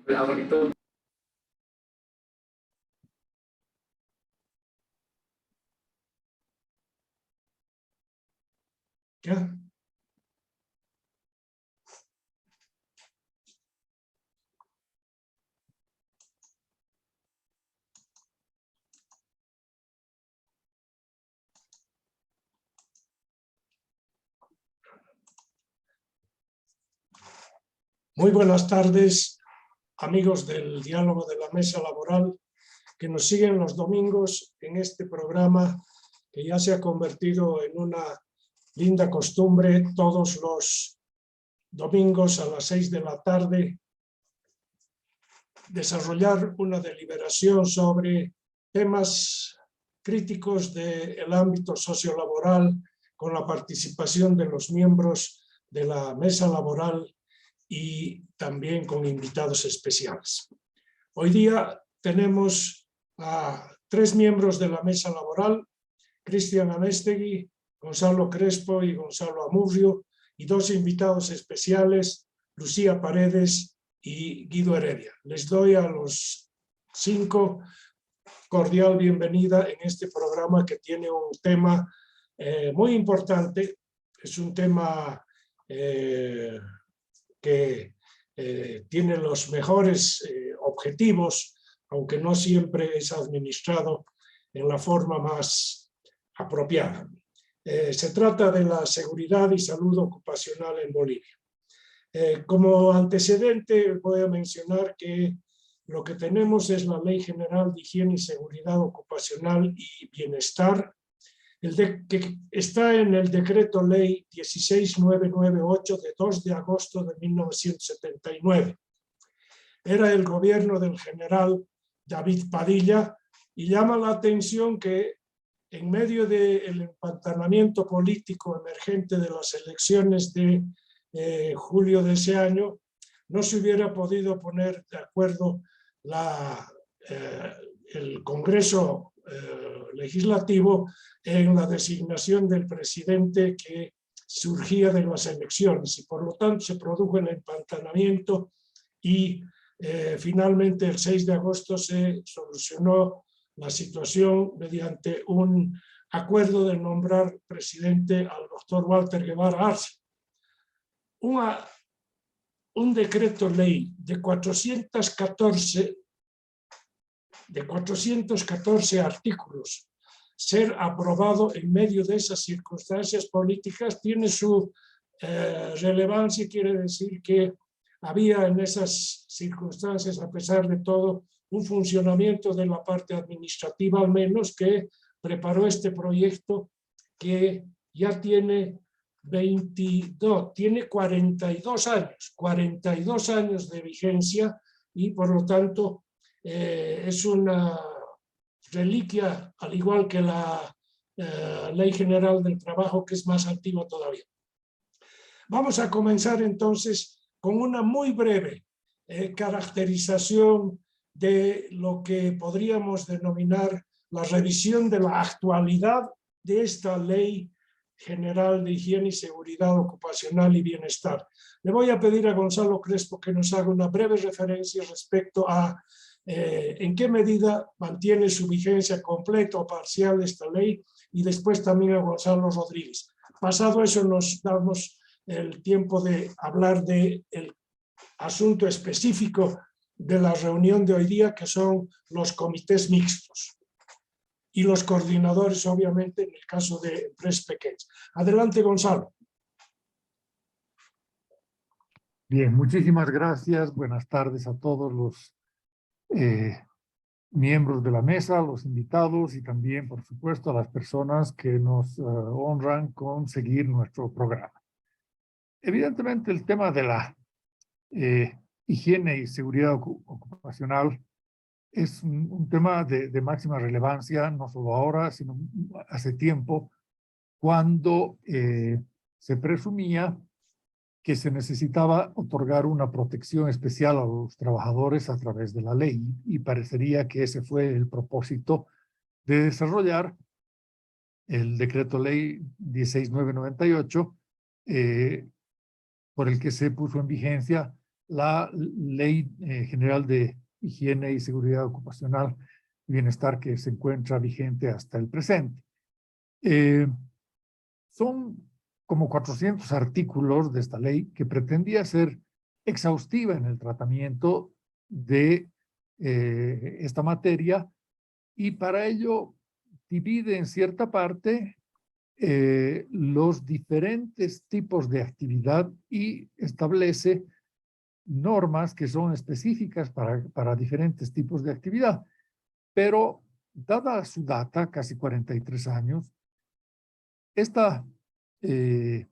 Ahorita. ¿Ya? Muy buenas tardes, amigos del Diálogo de la Mesa Laboral, que nos siguen los domingos en este programa que ya se ha convertido en una linda costumbre todos los domingos a las 6 de la tarde, desarrollar una deliberación sobre temas críticos del ámbito sociolaboral con la participación de los miembros de la mesa laboral y también con invitados especiales. Hoy día tenemos a 3 miembros de la mesa laboral, Cristian Anestegui, Gonzalo Crespo y Gonzalo Amurrio, y 2 invitados especiales, Lucía Paredes y Guido Heredia. Les doy a los 5 cordial bienvenida en este programa que tiene un tema muy importante. Es un tema que tiene los mejores objetivos, aunque no siempre es administrado en la forma más apropiada. Se trata de la seguridad y salud ocupacional en Bolivia. Como antecedente voy a mencionar que lo que tenemos es la Ley General de Higiene y Seguridad Ocupacional y Bienestar, que está en el Decreto Ley 16998 de 2 de agosto de 1979. Era el gobierno del general David Padilla y llama la atención que en medio del empantanamiento político emergente de las elecciones de julio de ese año, no se hubiera podido poner de acuerdo el Congreso legislativo en la designación del presidente que surgía de las elecciones, y por lo tanto se produjo el empantanamiento y finalmente el 6 de agosto se solucionó la situación mediante un acuerdo de nombrar presidente al doctor Walter Guevara Arce. Un decreto ley de 414 artículos ser aprobado en medio de esas circunstancias políticas tiene su relevancia. Quiere decir que había en esas circunstancias, a pesar de todo, un funcionamiento de la parte administrativa al menos, que preparó este proyecto que ya tiene 42 años de vigencia, y por lo tanto es una reliquia, al igual que la Ley General del Trabajo, que es más antigua todavía. Vamos a comenzar entonces con una muy breve caracterización de lo que podríamos denominar la revisión de la actualidad de esta Ley General de Higiene y Seguridad Ocupacional y Bienestar. Le voy a pedir a Gonzalo Crespo que nos haga una breve referencia respecto a en qué medida mantiene su vigencia completa o parcial esta ley, y después también a Gonzalo Rodríguez. Pasado eso nos damos el tiempo de hablar del asunto específico de la reunión de hoy día, que son los comités mixtos y los coordinadores, obviamente, en el caso de empresas pequeñas. Adelante, Gonzalo. Bien, muchísimas gracias. Buenas tardes a todos los miembros de la mesa, los invitados y también, por supuesto, a las personas que nos honran con seguir nuestro programa. Evidentemente, el tema de la higiene y seguridad ocupacional es un tema de máxima relevancia, no solo ahora, sino hace tiempo, cuando se presumía que se necesitaba otorgar una protección especial a los trabajadores a través de la ley, y parecería que ese fue el propósito de desarrollar el decreto ley 16998, por el que se puso en vigencia la Ley General de Higiene y Seguridad Ocupacional y Bienestar que se encuentra vigente hasta el presente. Son como 400 artículos de esta ley que pretendía ser exhaustiva en el tratamiento de esta materia, y para ello divide en cierta parte los diferentes tipos de actividad y establece normas que son específicas para diferentes tipos de actividad. Pero dada su data, casi 43 años, esta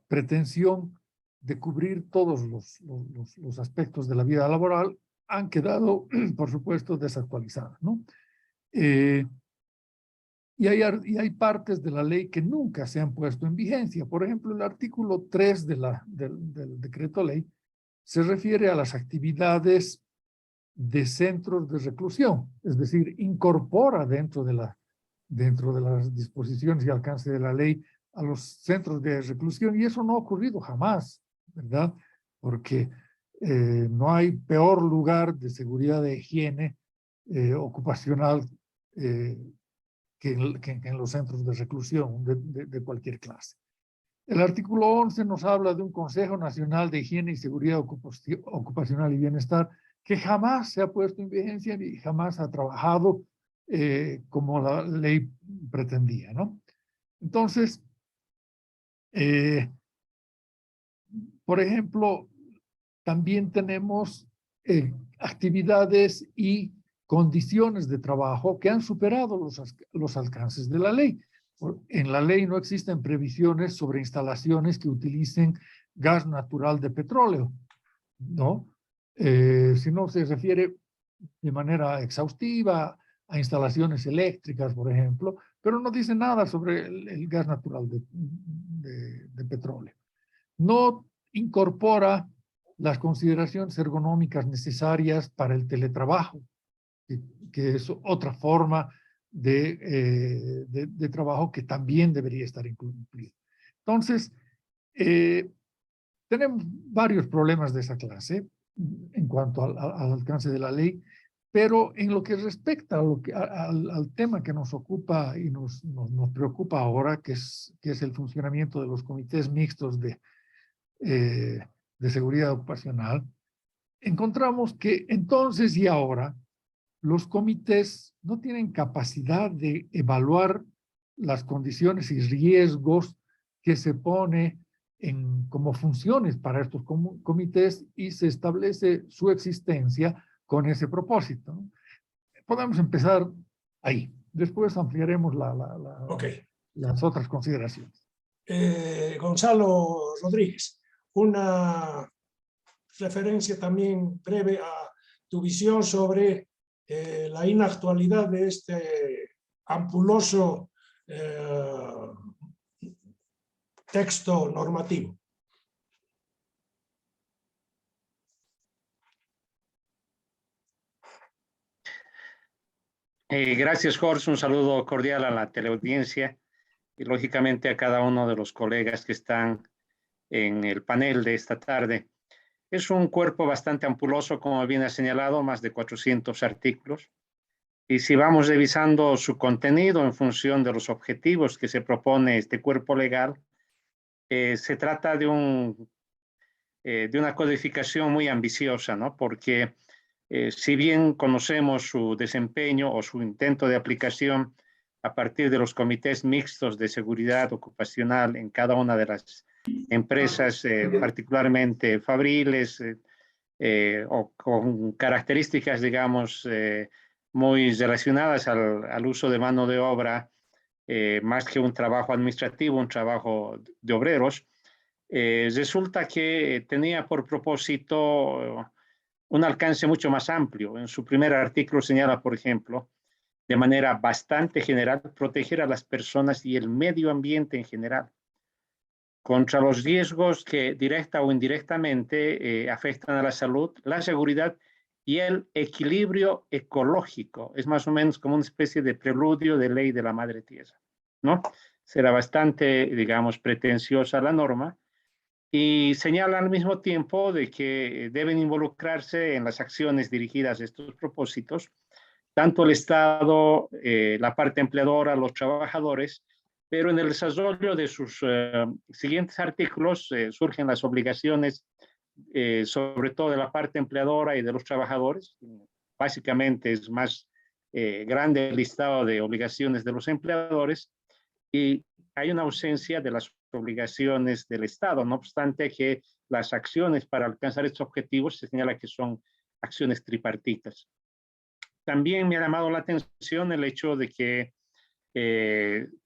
pretensión de cubrir todos los aspectos de la vida laboral han quedado, por supuesto, desactualizadas, ¿no? Y hay partes de la ley que nunca se han puesto en vigencia. Por ejemplo, el artículo 3 del decreto ley se refiere a las actividades de centros de reclusión, es decir, incorpora dentro de las disposiciones y alcance de la ley a los centros de reclusión, y eso no ha ocurrido jamás, ¿verdad? Porque no hay peor lugar de seguridad de higiene ocupacional que en los centros de reclusión de cualquier clase. El artículo 11 nos habla de un Consejo Nacional de Higiene y Seguridad Ocupacional y Bienestar que jamás se ha puesto en vigencia ni jamás ha trabajado como la ley pretendía, ¿no? Entonces, por ejemplo, también tenemos actividades y condiciones de trabajo que han superado los alcances de la ley. En la ley no existen previsiones sobre instalaciones que utilicen gas natural de petróleo, ¿no? Sino se refiere de manera exhaustiva a instalaciones eléctricas, por ejemplo, pero no dice nada sobre el gas natural de petróleo. No incorpora las consideraciones ergonómicas necesarias para el teletrabajo, que es otra forma de trabajo que también debería estar incluido. Entonces, tenemos varios problemas de esa clase en cuanto al alcance de la ley, pero en lo que respecta al tema que nos ocupa y nos preocupa ahora, que es el funcionamiento de los comités mixtos de seguridad ocupacional, encontramos que entonces y ahora los comités no tienen capacidad de evaluar las condiciones y riesgos que se pone como funciones para estos comités, y se establece su existencia con ese propósito, ¿no? Podemos empezar ahí. Después ampliaremos las otras consideraciones. Gonzalo Rodríguez, una referencia también breve a tu visión sobre la inactualidad de este ampuloso texto normativo. Gracias, Jorge. Un saludo cordial a la teleaudiencia y lógicamente a cada uno de los colegas que están en el panel de esta tarde. Es un cuerpo bastante ampuloso, como bien ha señalado, más de 400 artículos. Y si vamos revisando su contenido en función de los objetivos que se propone este cuerpo legal, se trata de una codificación muy ambiciosa, ¿no? Porque si bien conocemos su desempeño o su intento de aplicación a partir de los comités mixtos de seguridad ocupacional en cada una de las empresas, particularmente fabriles o con características, digamos, muy relacionadas al uso de mano de obra, más que un trabajo administrativo, un trabajo de obreros, resulta que tenía por propósito un alcance mucho más amplio. En su primer artículo señala, por ejemplo, de manera bastante general, proteger a las personas y el medio ambiente en general contra los riesgos que directa o indirectamente afectan a la salud, la seguridad y el equilibrio ecológico. Es más o menos como una especie de preludio de ley de la madre tierra, ¿no? Será bastante, digamos, pretenciosa la norma, y señala al mismo tiempo de que deben involucrarse en las acciones dirigidas a estos propósitos, tanto el Estado, la parte empleadora, los trabajadores, pero en el desarrollo de sus siguientes artículos surgen las obligaciones, sobre todo de la parte empleadora y de los trabajadores. Básicamente es más grande el listado de obligaciones de los empleadores y hay una ausencia de las obligaciones del Estado, no obstante que las acciones para alcanzar estos objetivos se señala que son acciones tripartitas. También me ha llamado la atención el hecho de que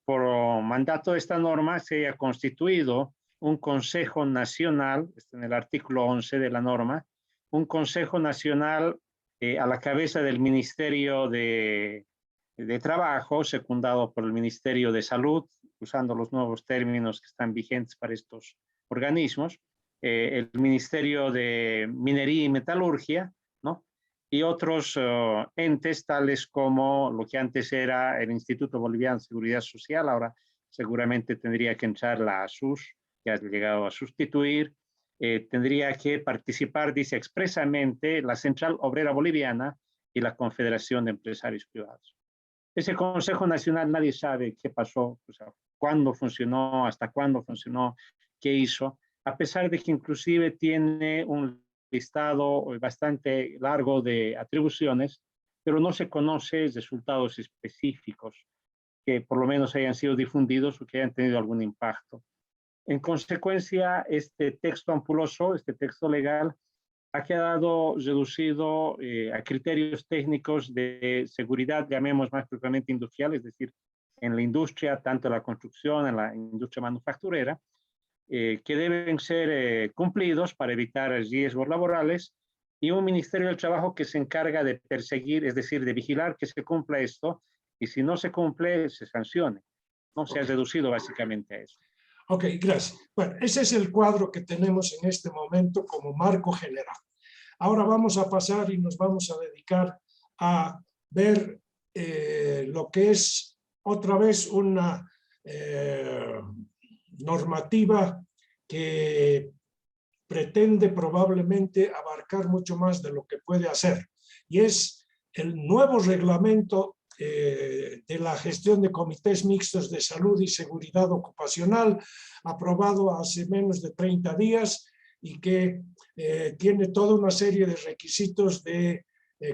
por mandato de esta norma se haya constituido un Consejo Nacional, en el artículo 11 de la norma, un Consejo Nacional a la cabeza del Ministerio de Trabajo, secundado por el Ministerio de Salud, usando los nuevos términos que están vigentes para estos organismos, el Ministerio de Minería y Metalurgia, ¿no? Y otros entes tales como lo que antes era el Instituto Boliviano de Seguridad Social, ahora seguramente tendría que entrar la ASUS, que ha llegado a sustituir, tendría que participar, dice expresamente, la Central Obrera Boliviana y la Confederación de Empresarios Privados. Ese Consejo Nacional nadie sabe qué pasó, o sea, cuándo funcionó, hasta cuándo funcionó, qué hizo, a pesar de que inclusive tiene un listado bastante largo de atribuciones, pero no se conoce resultados específicos que por lo menos hayan sido difundidos o que hayan tenido algún impacto. En consecuencia, este texto ampuloso, este texto legal, ha quedado reducido a criterios técnicos de seguridad, llamemos más propiamente industrial, es decir, en la industria, tanto en la construcción, en la industria manufacturera, que deben ser cumplidos para evitar riesgos laborales, y un Ministerio del Trabajo que se encarga de perseguir, es decir, de vigilar que se cumpla esto, y si no se cumple, se sancione. No se ha reducido básicamente a eso. Ok, gracias. Bueno, ese es el cuadro que tenemos en este momento como marco general. Ahora vamos a pasar y nos vamos a dedicar a ver lo que es otra vez una normativa que pretende probablemente abarcar mucho más de lo que puede hacer, y es el nuevo reglamento de la gestión de comités mixtos de salud y seguridad ocupacional, aprobado hace menos de 30 días y que tiene toda una serie de requisitos de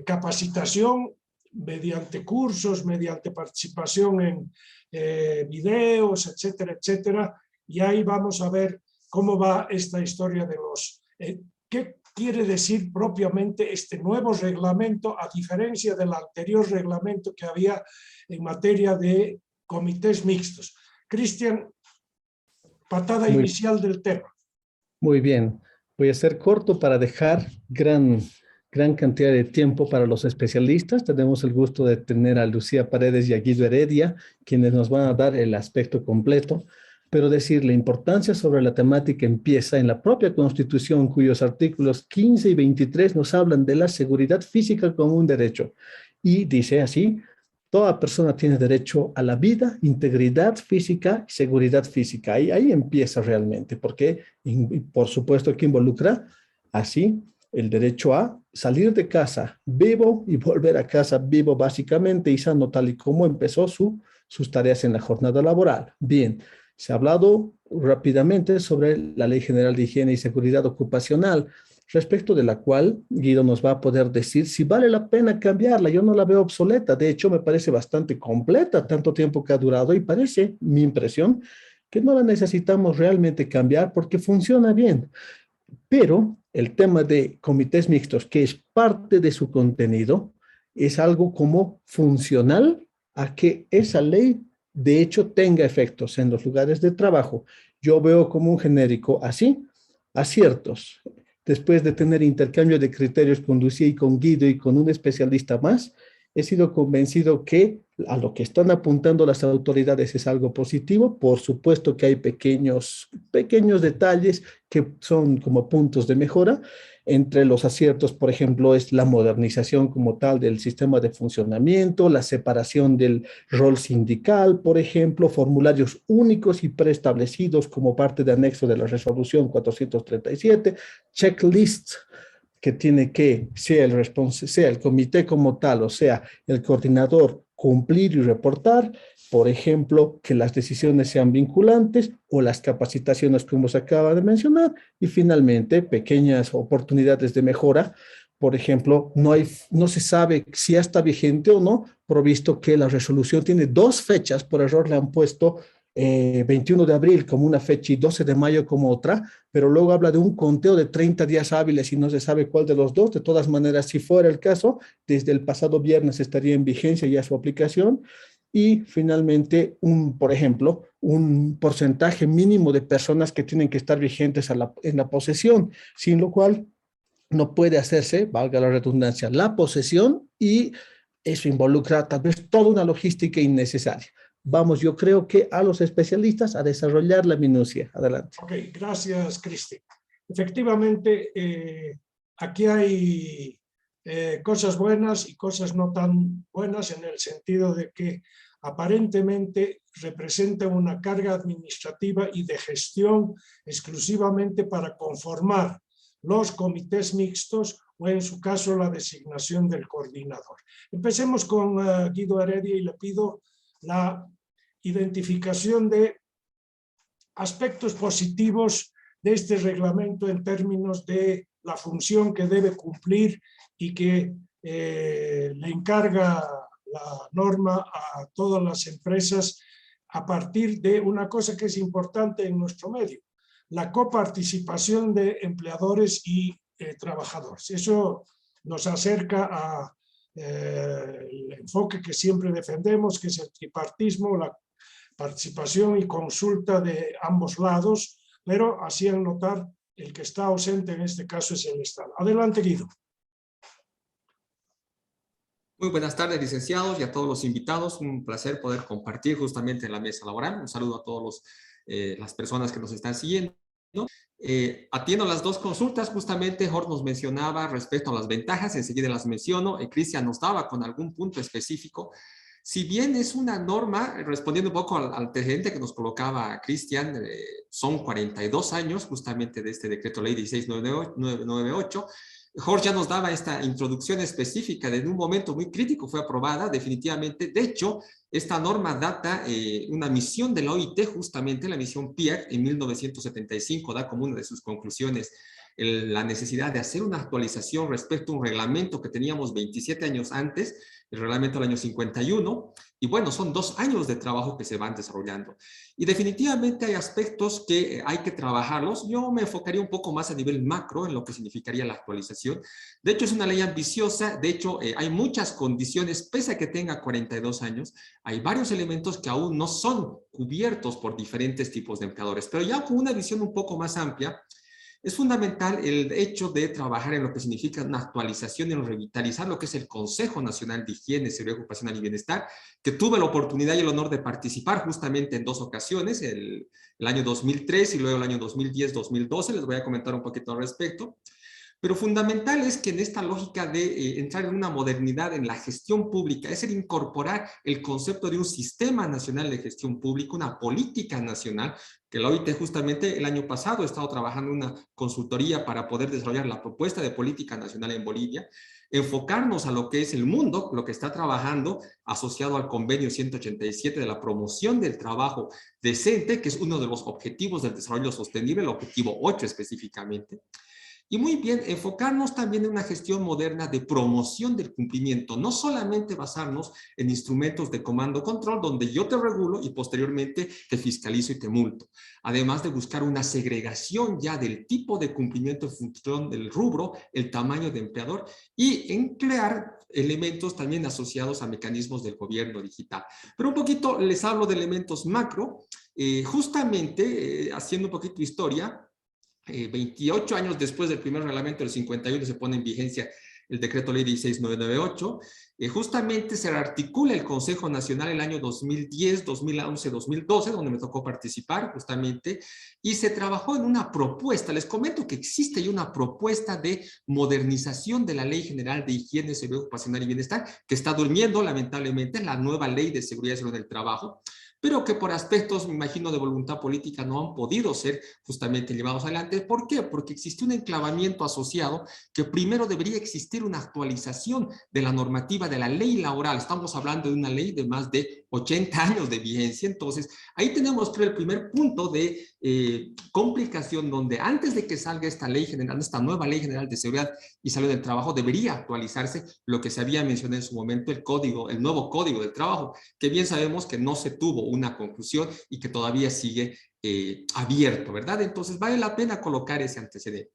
capacitación mediante cursos, mediante participación en videos, etcétera, etcétera. Y ahí vamos a ver cómo va esta historia de los... ¿Qué quiere decir propiamente este nuevo reglamento a diferencia del anterior reglamento que había en materia de comités mixtos? Cristian, patada inicial del tema. Muy bien, voy a ser corto para dejar gran cantidad de tiempo para los especialistas. Tenemos el gusto de tener a Lucía Paredes y a Guido Heredia, quienes nos van a dar el aspecto completo, pero decir la importancia sobre la temática empieza en la propia Constitución, cuyos artículos 15 y 23 nos hablan de la seguridad física como un derecho. Y dice así: toda persona tiene derecho a la vida, integridad física y seguridad física. Ahí empieza realmente, porque por supuesto que involucra así el derecho a salir de casa vivo y volver a casa vivo, básicamente, y sano, tal y como empezó sus tareas en la jornada laboral. Bien, se ha hablado rápidamente sobre la Ley General de Higiene y Seguridad Ocupacional, respecto de la cual Guido nos va a poder decir si vale la pena cambiarla. Yo no la veo obsoleta, de hecho me parece bastante completa, tanto tiempo que ha durado, y parece, mi impresión, que no la necesitamos realmente cambiar porque funciona bien. Pero el tema de comités mixtos, que es parte de su contenido, es algo como funcional a que esa ley de hecho tenga efectos en los lugares de trabajo. Yo veo como un genérico así, aciertos. Después de tener intercambio de criterios con Lucía y con Guido y con un especialista más, he sido convencido que a lo que están apuntando las autoridades es algo positivo. Por supuesto que hay pequeños detalles que son como puntos de mejora. Entre los aciertos, por ejemplo, es la modernización como tal del sistema de funcionamiento, la separación del rol sindical, por ejemplo, formularios únicos y preestablecidos como parte de anexo de la resolución 437, checklists que tiene que, sea el comité como tal, o sea, el coordinador, cumplir y reportar, por ejemplo, que las decisiones sean vinculantes o las capacitaciones como se acaba de mencionar, y finalmente, pequeñas oportunidades de mejora. Por ejemplo, no se sabe si ya está vigente o no, provisto que la resolución tiene 2 fechas, por error le han puesto 21 de abril como una fecha y 12 de mayo como otra, pero luego habla de un conteo de 30 días hábiles y no se sabe cuál de los dos. De todas maneras, si fuera el caso, desde el pasado viernes estaría en vigencia ya su aplicación. Y finalmente, por ejemplo, un porcentaje mínimo de personas que tienen que estar vigentes en la posesión, sin lo cual no puede hacerse, valga la redundancia, la posesión, y eso involucra tal vez toda una logística innecesaria. Vamos, yo creo que a los especialistas a desarrollar la minucia. Adelante. Ok, gracias, Cristi. Efectivamente, aquí hay cosas buenas y cosas no tan buenas, en el sentido de que aparentemente representa una carga administrativa y de gestión exclusivamente para conformar los comités mixtos o, en su caso, la designación del coordinador. Empecemos con Guido Heredia y le pido la identificación de aspectos positivos de este reglamento en términos de la función que debe cumplir y que le encarga la norma a todas las empresas a partir de una cosa que es importante en nuestro medio, la coparticipación de empleadores y trabajadores. Eso nos acerca a el enfoque que siempre defendemos, que es el tripartismo, la participación y consulta de ambos lados, pero hacían notar el que está ausente en este caso es el Estado. Adelante, Guido. Muy buenas tardes, licenciados, y a todos los invitados. Un placer poder compartir justamente en la mesa laboral. Un saludo a todas las personas que nos están siguiendo. Atiendo las 2 consultas. Justamente Jorge nos mencionaba respecto a las ventajas, enseguida las menciono. Cristian nos daba con algún punto específico. Si bien es una norma, respondiendo un poco al antecedente que nos colocaba Cristian, son 42 años justamente de este decreto ley 1698. Jorge ya nos daba esta introducción específica de en un momento muy crítico fue aprobada definitivamente. De hecho, esta norma data una misión de la OIT, justamente la misión PIAC en 1975, da como una de sus conclusiones la necesidad de hacer una actualización respecto a un reglamento que teníamos 27 años antes, el reglamento del año 51, y bueno, son 2 años de trabajo que se van desarrollando. Y definitivamente hay aspectos que hay que trabajarlos. Yo me enfocaría un poco más a nivel macro en lo que significaría la actualización. De hecho, es una ley ambiciosa. De hecho, hay muchas condiciones, pese a que tenga 42 años, hay varios elementos que aún no son cubiertos por diferentes tipos de empleadores. Pero ya con una visión un poco más amplia, es fundamental el hecho de trabajar en lo que significa una actualización y en revitalizar lo que es el Consejo Nacional de Higiene, Seguridad Ocupacional y Bienestar, que tuve la oportunidad y el honor de participar justamente en 2 ocasiones, el año 2003 y luego el año 2010-2012. Les voy a comentar un poquito al respecto. Pero fundamental es que en esta lógica de entrar en una modernidad en la gestión pública, es el incorporar el concepto de un sistema nacional de gestión pública, una política nacional, que la OIT justamente el año pasado ha estado trabajando en una consultoría para poder desarrollar la propuesta de política nacional en Bolivia, enfocarnos a lo que es el mundo, lo que está trabajando asociado al convenio 187 de la promoción del trabajo decente, que es uno de los objetivos del desarrollo sostenible, el objetivo 8 específicamente. Y muy bien, enfocarnos también en una gestión moderna de promoción del cumplimiento, no solamente basarnos en instrumentos de comando-control, donde yo te regulo y posteriormente te fiscalizo y te multo. Además de buscar una segregación ya del tipo de cumplimiento en función del rubro, el tamaño de empleador, y en crear elementos también asociados a mecanismos del gobierno digital. Pero un poquito les hablo de elementos macro, justamente haciendo un poquito de historia. 28 años después del primer reglamento del 51 se pone en vigencia el decreto ley 16998. Justamente se articula el Consejo Nacional el año 2010, 2011, 2012, donde me tocó participar justamente, y se trabajó en una propuesta. Les comento que existe ya una propuesta de modernización de la Ley General de Higiene, Seguridad Ocupacional y Bienestar, que está durmiendo lamentablemente, la nueva Ley de Seguridad y Salud del Trabajo, pero que por aspectos, me imagino, de voluntad política no han podido ser justamente llevados adelante. ¿Por qué? Porque existe un enclavamiento asociado que primero debería existir una actualización de la normativa de la ley laboral. Estamos hablando de una ley de más de 80 años de vigencia. Entonces, ahí tenemos, creo, el primer punto de complicación, donde antes de que salga esta ley general, esta nueva Ley General de Seguridad y Salud del Trabajo, debería actualizarse lo que se había mencionado en su momento, el nuevo Código del Trabajo, que bien sabemos que no se tuvo una conclusión y que todavía sigue abierto, ¿verdad? Entonces vale la pena colocar ese antecedente.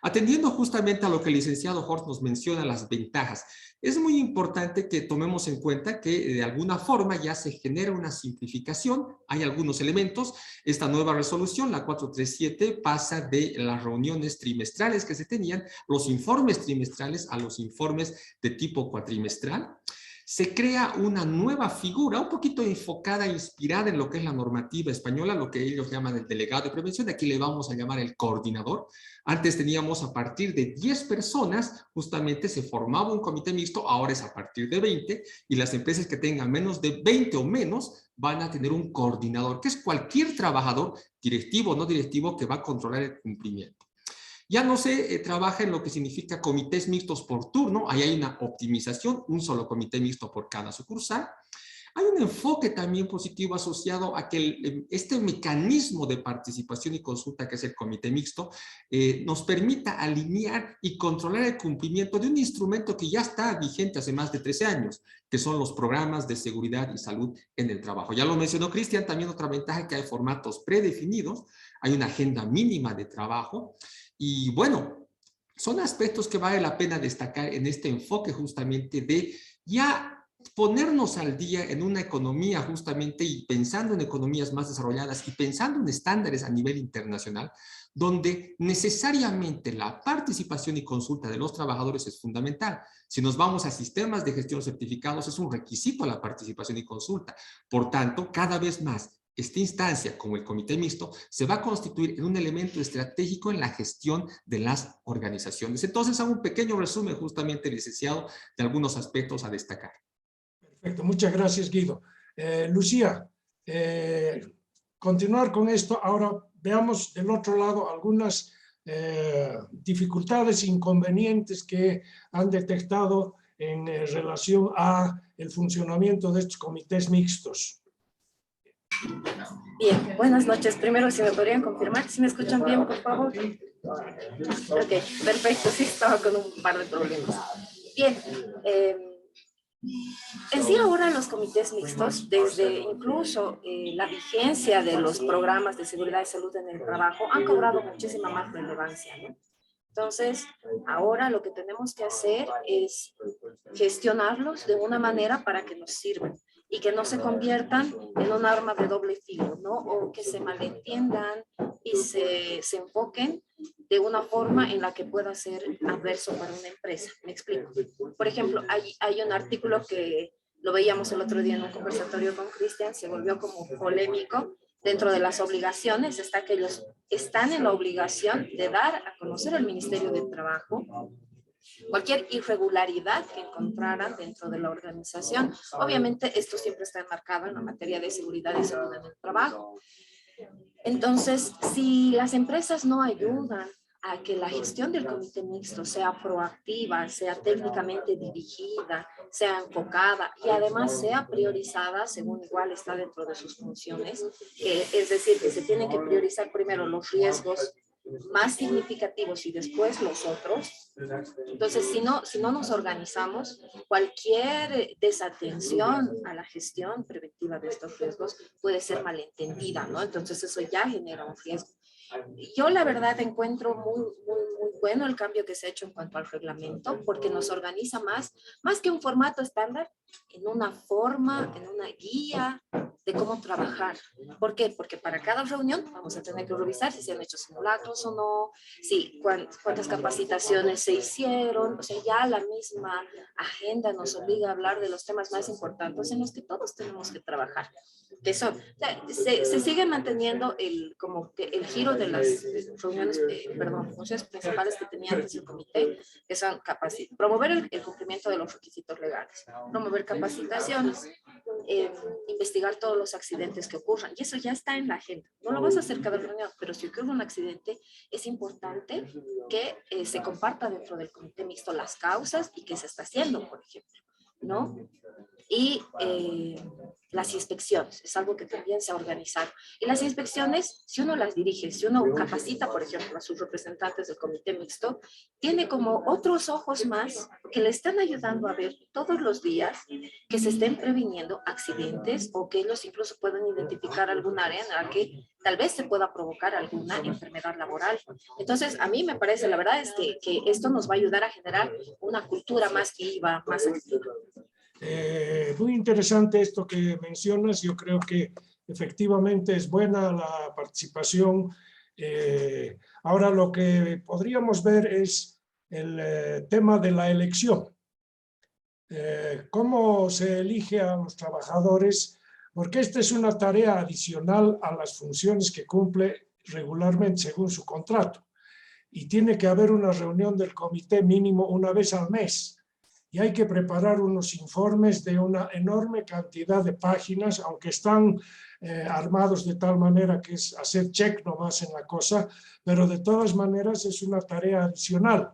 Atendiendo justamente a lo que el licenciado Horst nos menciona, las ventajas, es muy importante que tomemos en cuenta que de alguna forma ya se genera una simplificación, hay algunos elementos. Esta nueva resolución, la 437, pasa de las reuniones trimestrales que se tenían, los informes trimestrales, a los informes de tipo cuatrimestral. Se crea una nueva figura, un poquito enfocada, inspirada en lo que es la normativa española, lo que ellos llaman el delegado de prevención, aquí le vamos a llamar el coordinador. Antes teníamos a partir de 10 personas, justamente se formaba un comité mixto, ahora es a partir de 20, y las empresas que tengan menos de 20 o menos van a tener un coordinador, que es cualquier trabajador, directivo o no directivo, que va a controlar el cumplimiento. Ya no se trabaja en lo que significa comités mixtos por turno, ahí hay una optimización, un solo comité mixto por cada sucursal. Hay un enfoque también positivo asociado a que este mecanismo de participación y consulta, que es el comité mixto, nos permita alinear y controlar el cumplimiento de un instrumento que ya está vigente hace más de 13 años, que son los programas de seguridad y salud en el trabajo. Ya lo mencionó Cristian, también otra ventaja, que hay formatos predefinidos, hay una agenda mínima de trabajo, y bueno, son aspectos que vale la pena destacar en este enfoque justamente de ya ponernos al día en una economía justamente, y pensando en economías más desarrolladas y pensando en estándares a nivel internacional, donde necesariamente la participación y consulta de los trabajadores es fundamental. Si nos vamos a sistemas de gestión certificados, es un requisito la participación y consulta. Por tanto, cada vez más, esta instancia, como el comité mixto, se va a constituir en un elemento estratégico en la gestión de las organizaciones. Entonces, hago un pequeño resumen justamente, licenciado, de algunos aspectos a destacar. Perfecto, muchas gracias, Guido. Lucía, continuar con esto. Ahora veamos del otro lado algunas dificultades, inconvenientes que han detectado en relación a el funcionamiento de estos comités mixtos. Bien, buenas noches. Primero, si me podrían confirmar, si me escuchan bien, por favor. Ok, perfecto. Sí, estaba con un par de problemas. Bien, en sí ahora los comités mixtos, desde incluso la vigencia de los programas de seguridad y salud en el trabajo, han cobrado muchísima más relevancia, ¿no? Entonces, ahora lo que tenemos que hacer es gestionarlos de una manera para que nos sirvan y que no se conviertan en un arma de doble filo, ¿no? O que se malentiendan y se enfoquen de una forma en la que pueda ser adverso para una empresa. Me explico. Por ejemplo, hay un artículo que lo veíamos el otro día en un conversatorio con Cristian, se volvió como polémico. Dentro de las obligaciones está que ellos están en la obligación de dar a conocer al Ministerio del Trabajo cualquier irregularidad que encontraran dentro de la organización. Obviamente esto siempre está enmarcado en la materia de seguridad y salud en el trabajo. Entonces, si las empresas no ayudan a que la gestión del comité mixto sea proactiva, sea técnicamente dirigida, sea enfocada y además sea priorizada según igual está dentro de sus funciones, es decir, que se tienen que priorizar primero los riesgos más significativos y después los otros. Entonces, si no nos organizamos, cualquier desatención a la gestión preventiva de estos riesgos puede ser malentendida, ¿no? Entonces, eso ya genera un riesgo. Yo la verdad encuentro muy bueno el cambio que se ha hecho en cuanto al reglamento, porque nos organiza más que un formato estándar, en una forma, en una guía de cómo trabajar. ¿Por qué? Porque para cada reunión vamos a tener que revisar si se han hecho simulacros o no, si cuántas capacitaciones se hicieron. O sea, ya la misma agenda nos obliga a hablar de los temas más importantes en los que todos tenemos que trabajar. Que son, se sigue manteniendo como que el giro de las reuniones, funciones principales que tenía antes el comité, que son promover el cumplimiento de los requisitos legales, promover capacitaciones, investigar todos los accidentes que ocurran. Y eso ya está en la agenda. No lo vas a hacer cada reunión, pero si ocurre un accidente, es importante que se comparta dentro del comité mixto las causas y qué se está haciendo, por ejemplo, ¿no? Y las inspecciones, es algo que también se ha organizado. Y las inspecciones, si uno las dirige, si uno capacita, por ejemplo, a sus representantes del comité mixto, tiene como otros ojos más que le están ayudando a ver todos los días que se estén previniendo accidentes o que ellos incluso puedan identificar alguna área en la que tal vez se pueda provocar alguna enfermedad laboral. Entonces, a mí me parece, la verdad es que esto nos va a ayudar a generar una cultura más viva, más activa. Muy interesante esto que mencionas. Yo creo que efectivamente es buena la participación. Ahora lo que podríamos ver es el tema de la elección. ¿Cómo se elige a los trabajadores? Porque esta es una tarea adicional a las funciones que cumple regularmente según su contrato. Y tiene que haber una reunión del comité mínimo una vez al mes. Y hay que preparar unos informes de una enorme cantidad de páginas, aunque están armados de tal manera que es hacer check nomás en la cosa, pero de todas maneras es una tarea adicional.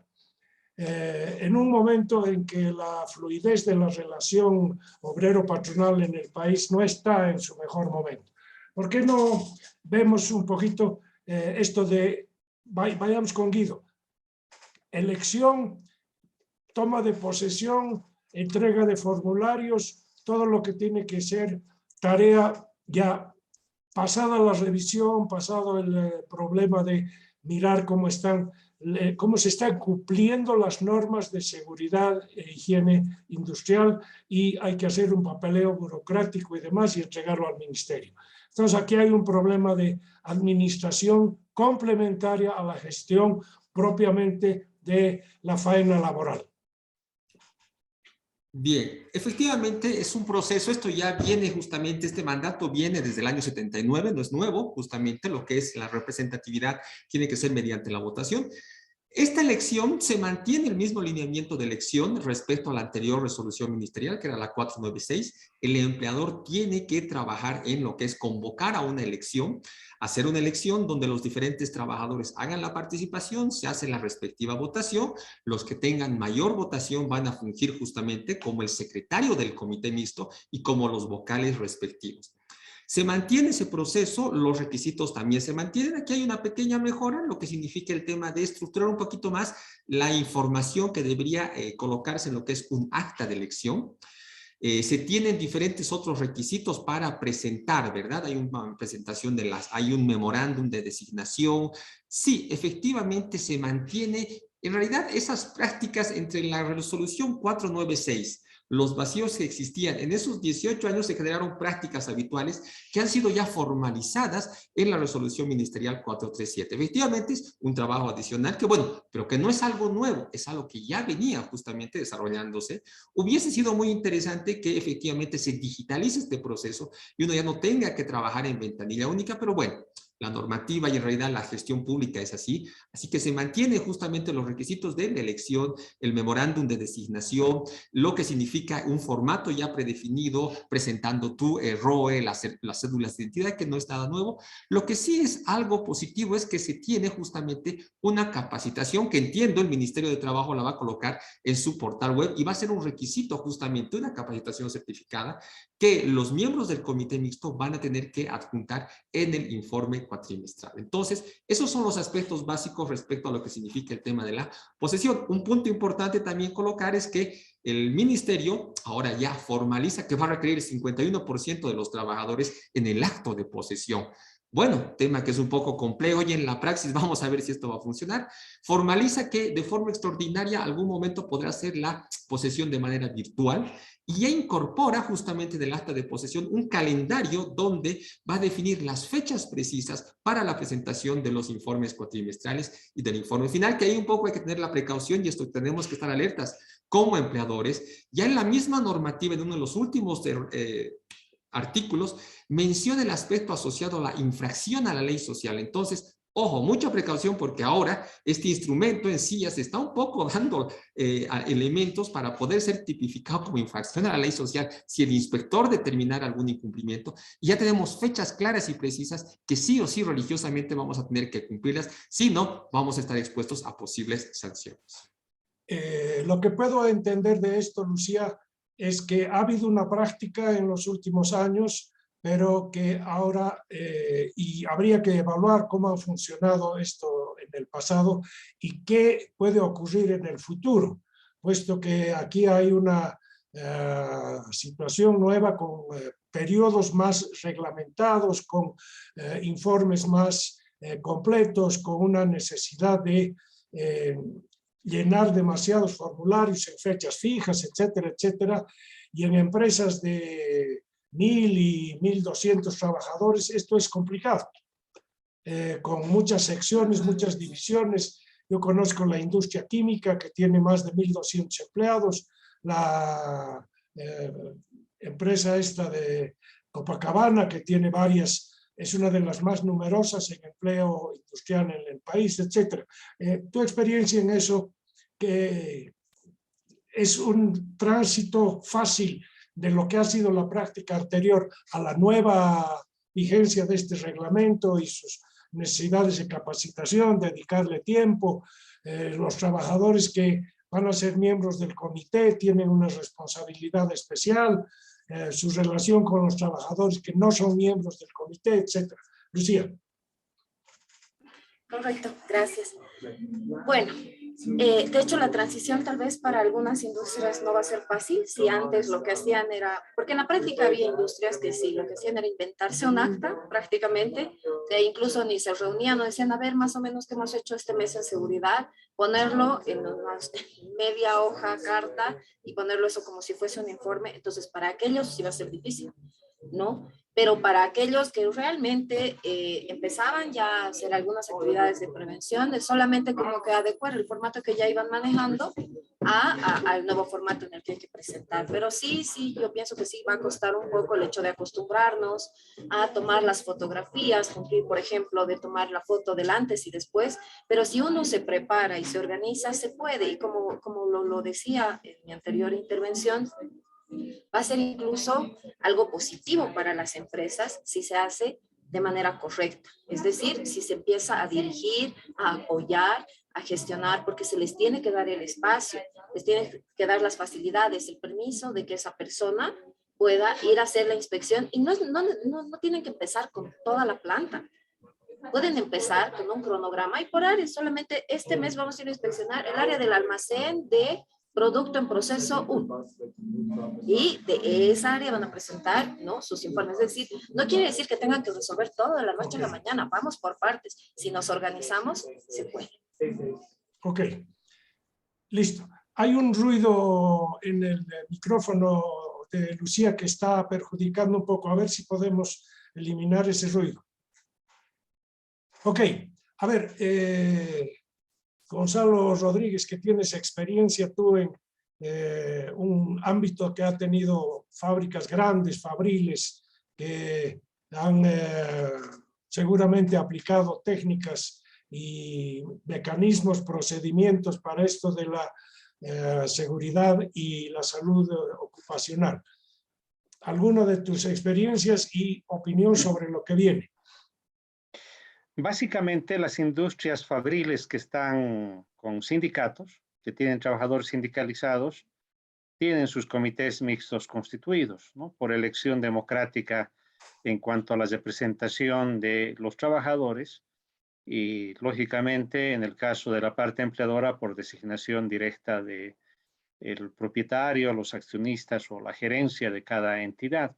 En un momento en que la fluidez de la relación obrero-patronal en el país no está en su mejor momento. ¿Por qué no vemos un poquito esto de, vayamos con Guido, elección, toma de posesión, entrega de formularios, todo lo que tiene que ser tarea ya pasada la revisión, pasado el problema de mirar cómo se están cumpliendo las normas de seguridad e higiene industrial, y hay que hacer un papeleo burocrático y demás y entregarlo al ministerio. Entonces aquí hay un problema de administración complementaria a la gestión propiamente de la faena laboral. Bien, efectivamente es un proceso, esto ya viene justamente, este mandato viene desde el año 79, no es nuevo, justamente lo que es la representatividad tiene que ser mediante la votación. Esta elección se mantiene el mismo lineamiento de elección respecto a la anterior resolución ministerial, que era la 496. El empleador tiene que trabajar en lo que es convocar a una elección, hacer una elección donde los diferentes trabajadores hagan la participación, se hace la respectiva votación. Los que tengan mayor votación van a fungir justamente como el secretario del comité mixto y como los vocales respectivos. Se mantiene ese proceso, los requisitos también se mantienen. Aquí hay una pequeña mejora, lo que significa el tema de estructurar un poquito más la información que debería colocarse en lo que es un acta de elección. Se tienen diferentes otros requisitos para presentar, ¿verdad? Hay una presentación hay un memorándum de designación. Sí, efectivamente se mantiene. En realidad, esas prácticas entre la resolución 496, los vacíos que existían en esos 18 años, se generaron prácticas habituales que han sido ya formalizadas en la resolución ministerial 437. Efectivamente es un trabajo adicional que, bueno, pero que no es algo nuevo, es algo que ya venía justamente desarrollándose. Hubiese sido muy interesante que efectivamente se digitalice este proceso y uno ya no tenga que trabajar en ventanilla única, pero bueno, la normativa y en realidad la gestión pública es así que se mantiene justamente los requisitos de la elección, el memorándum de designación, lo que significa un formato ya predefinido, presentando tu ROE, las cédulas de identidad, que no es nada nuevo. Lo que sí es algo positivo es que se tiene justamente una capacitación que entiendo el Ministerio de Trabajo la va a colocar en su portal web y va a ser un requisito justamente una capacitación certificada que los miembros del comité mixto van a tener que adjuntar en el informe cuatrimestral. Entonces, esos son los aspectos básicos respecto a lo que significa el tema de la posesión. Un punto importante también colocar es que el ministerio ahora ya formaliza que va a requerir el 51% de los trabajadores en el acto de posesión. Bueno, tema que es un poco complejo y en la praxis vamos a ver si esto va a funcionar. Formaliza que de forma extraordinaria algún momento podrá ser la posesión de manera virtual y ya incorpora justamente en el acta de posesión un calendario donde va a definir las fechas precisas para la presentación de los informes cuatrimestrales y del informe final, que ahí un poco hay que tener la precaución y esto tenemos que estar alertas como empleadores. Ya en la misma normativa, en uno de los últimos artículos, menciona el aspecto asociado a la infracción a la ley social. Entonces, ojo, mucha precaución porque ahora este instrumento en sí ya se está un poco dando elementos para poder ser tipificado como infracción a la ley social si el inspector determinara algún incumplimiento. Y ya tenemos fechas claras y precisas que sí o sí religiosamente vamos a tener que cumplirlas, si no, vamos a estar expuestos a posibles sanciones. Lo que puedo entender de esto, Lucía, es que ha habido una práctica en los últimos años, pero que ahora, y habría que evaluar cómo ha funcionado esto en el pasado y qué puede ocurrir en el futuro, puesto que aquí hay una situación nueva con periodos más reglamentados, con informes más completos, con una necesidad de llenar demasiados formularios en fechas fijas, etcétera, etcétera, y en empresas de 1.000 y 1.200 trabajadores esto es complicado, con muchas secciones, muchas divisiones. Yo conozco la industria química que tiene más de 1.200 empleados, la empresa esta de Copacabana que tiene varias, es una de las más numerosas en empleo industrial en el país, etc. Tu experiencia en eso, que es un tránsito fácil de lo que ha sido la práctica anterior a la nueva vigencia de este reglamento y sus necesidades de capacitación, dedicarle tiempo, los trabajadores que van a ser miembros del comité tienen una responsabilidad especial, su relación con los trabajadores que no son miembros del comité, etc. Lucía. Correcto, gracias. Bueno, de hecho la transición tal vez para algunas industrias no va a ser fácil, si antes lo que hacían era, porque en la práctica había industrias que sí, lo que hacían era inventarse un acta prácticamente, que incluso ni se reunían, no decían, a ver, más o menos qué hemos hecho este mes en seguridad, ponerlo en una media hoja, carta, y ponerlo eso como si fuese un informe. Entonces para aquellos sí va a ser difícil, ¿no? Pero para aquellos que realmente empezaban ya a hacer algunas actividades de prevención, es solamente como que adecuar el formato que ya iban manejando al nuevo formato en el que hay que presentar. Pero sí, yo pienso que sí va a costar un poco el hecho de acostumbrarnos a tomar las fotografías, cumplir, por ejemplo, de tomar la foto del antes y después, pero si uno se prepara y se organiza, se puede. Y como lo decía en mi anterior intervención, va a ser incluso algo positivo para las empresas si se hace de manera correcta. Es decir, si se empieza a dirigir, a apoyar, a gestionar, porque se les tiene que dar el espacio, les tiene que dar las facilidades, el permiso de que esa persona pueda ir a hacer la inspección y no tienen que empezar con toda la planta. Pueden empezar con un cronograma y por áreas, solamente este mes vamos a ir a inspeccionar el área del almacén de producto en proceso 1. Y de esa área van a presentar, ¿no?, sus informes. Es decir, no quiere decir que tengan que resolver todo de la noche a la mañana. Vamos por partes. Si nos organizamos, se puede. Ok. Listo. Hay un ruido en el micrófono de Lucía que está perjudicando un poco. A ver si podemos eliminar ese ruido. Ok. A ver, Gonzalo Rodríguez, que tienes experiencia tú en un ámbito que ha tenido fábricas grandes, fabriles, que han seguramente aplicado técnicas y mecanismos, procedimientos para esto de la seguridad y la salud ocupacional. ¿Alguna de tus experiencias y opinión sobre lo que viene? Básicamente las industrias fabriles que están con sindicatos, que tienen trabajadores sindicalizados, tienen sus comités mixtos constituidos, ¿no?, por elección democrática en cuanto a la representación de los trabajadores y, lógicamente, en el caso de la parte empleadora, por designación directa de el propietario, los accionistas o la gerencia de cada entidad.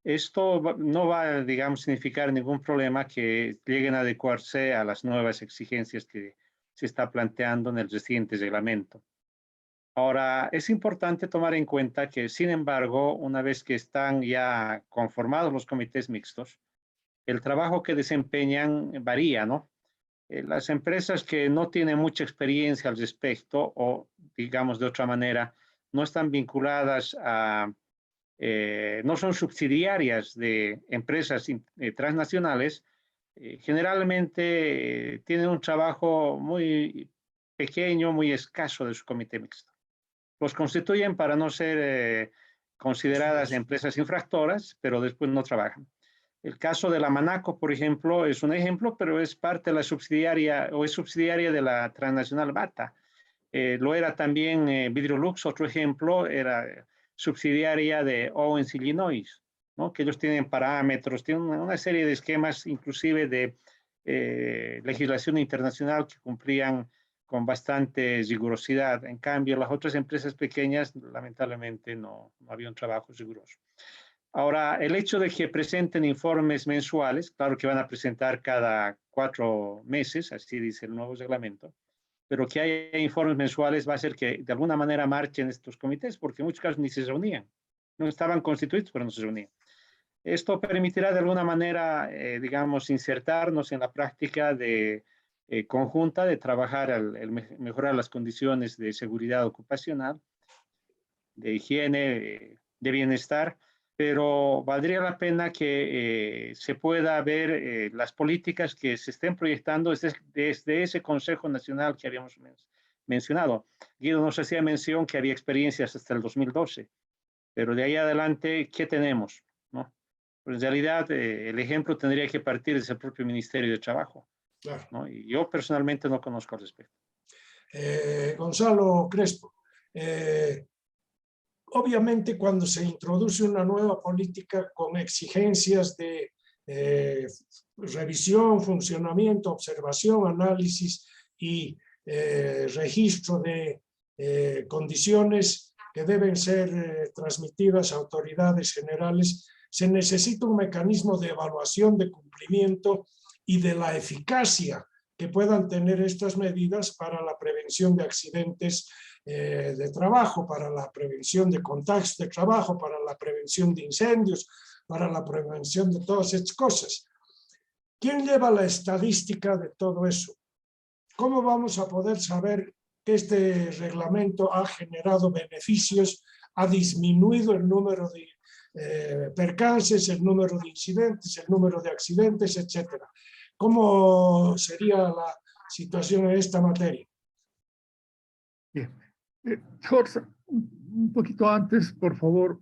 Esto no va, digamos, significar ningún problema que lleguen a adecuarse a las nuevas exigencias que se está planteando en el reciente reglamento. Ahora, es importante tomar en cuenta que, sin embargo, una vez que están ya conformados los comités mixtos, el trabajo que desempeñan varía, ¿no? Las empresas que no tienen mucha experiencia al respecto o, digamos de otra manera, no están vinculadas a, no son subsidiarias de empresas transnacionales, generalmente tienen un trabajo muy pequeño, muy escaso de su comité mixto. Los constituyen para no ser consideradas empresas infractoras, pero después no trabajan. El caso de la Manaco, por ejemplo, es un ejemplo, pero es parte de la subsidiaria o es subsidiaria de la transnacional Bata. Lo era también Vidrolux, otro ejemplo, era subsidiaria de Owens, Illinois, ¿no? Que ellos tienen parámetros, tienen una serie de esquemas, inclusive de legislación internacional que cumplían con bastante rigurosidad. En cambio, las otras empresas pequeñas, lamentablemente, no había un trabajo riguroso. Ahora, el hecho de que presenten informes mensuales, claro que van a presentar cada 4 meses, así dice el nuevo reglamento, pero que haya informes mensuales va a hacer que de alguna manera marchen estos comités, porque en muchos casos ni se reunían. No estaban constituidos, pero no se reunían. Esto permitirá de alguna manera, digamos, insertarnos en la práctica de conjunta de trabajar el mejorar las condiciones de seguridad ocupacional, de higiene, de bienestar, pero valdría la pena que se pueda ver las políticas que se estén proyectando desde ese Consejo Nacional que habíamos mencionado. Guido nos hacía mención que había experiencias hasta el 2012, pero de ahí adelante, ¿qué tenemos? ¿No? Pues en realidad, el ejemplo tendría que partir desde el propio Ministerio de Trabajo. Claro. ¿No? Y yo personalmente no conozco al respecto. Gonzalo Crespo, obviamente cuando se introduce una nueva política con exigencias de revisión, funcionamiento, observación, análisis y registro de condiciones que deben ser transmitidas a autoridades generales, se necesita un mecanismo de evaluación de cumplimiento y de la eficacia que puedan tener estas medidas para la prevención de accidentes de trabajo, para la prevención de contagios de trabajo, para la prevención de incendios, para la prevención de todas estas cosas. ¿Quién lleva la estadística de todo eso? ¿Cómo vamos a poder saber que este reglamento ha generado beneficios, ha disminuido el número de percances, el número de incidentes, el número de accidentes, etcétera? ¿Cómo sería la situación en esta materia? Bien. Jorge, un poquito antes, por favor,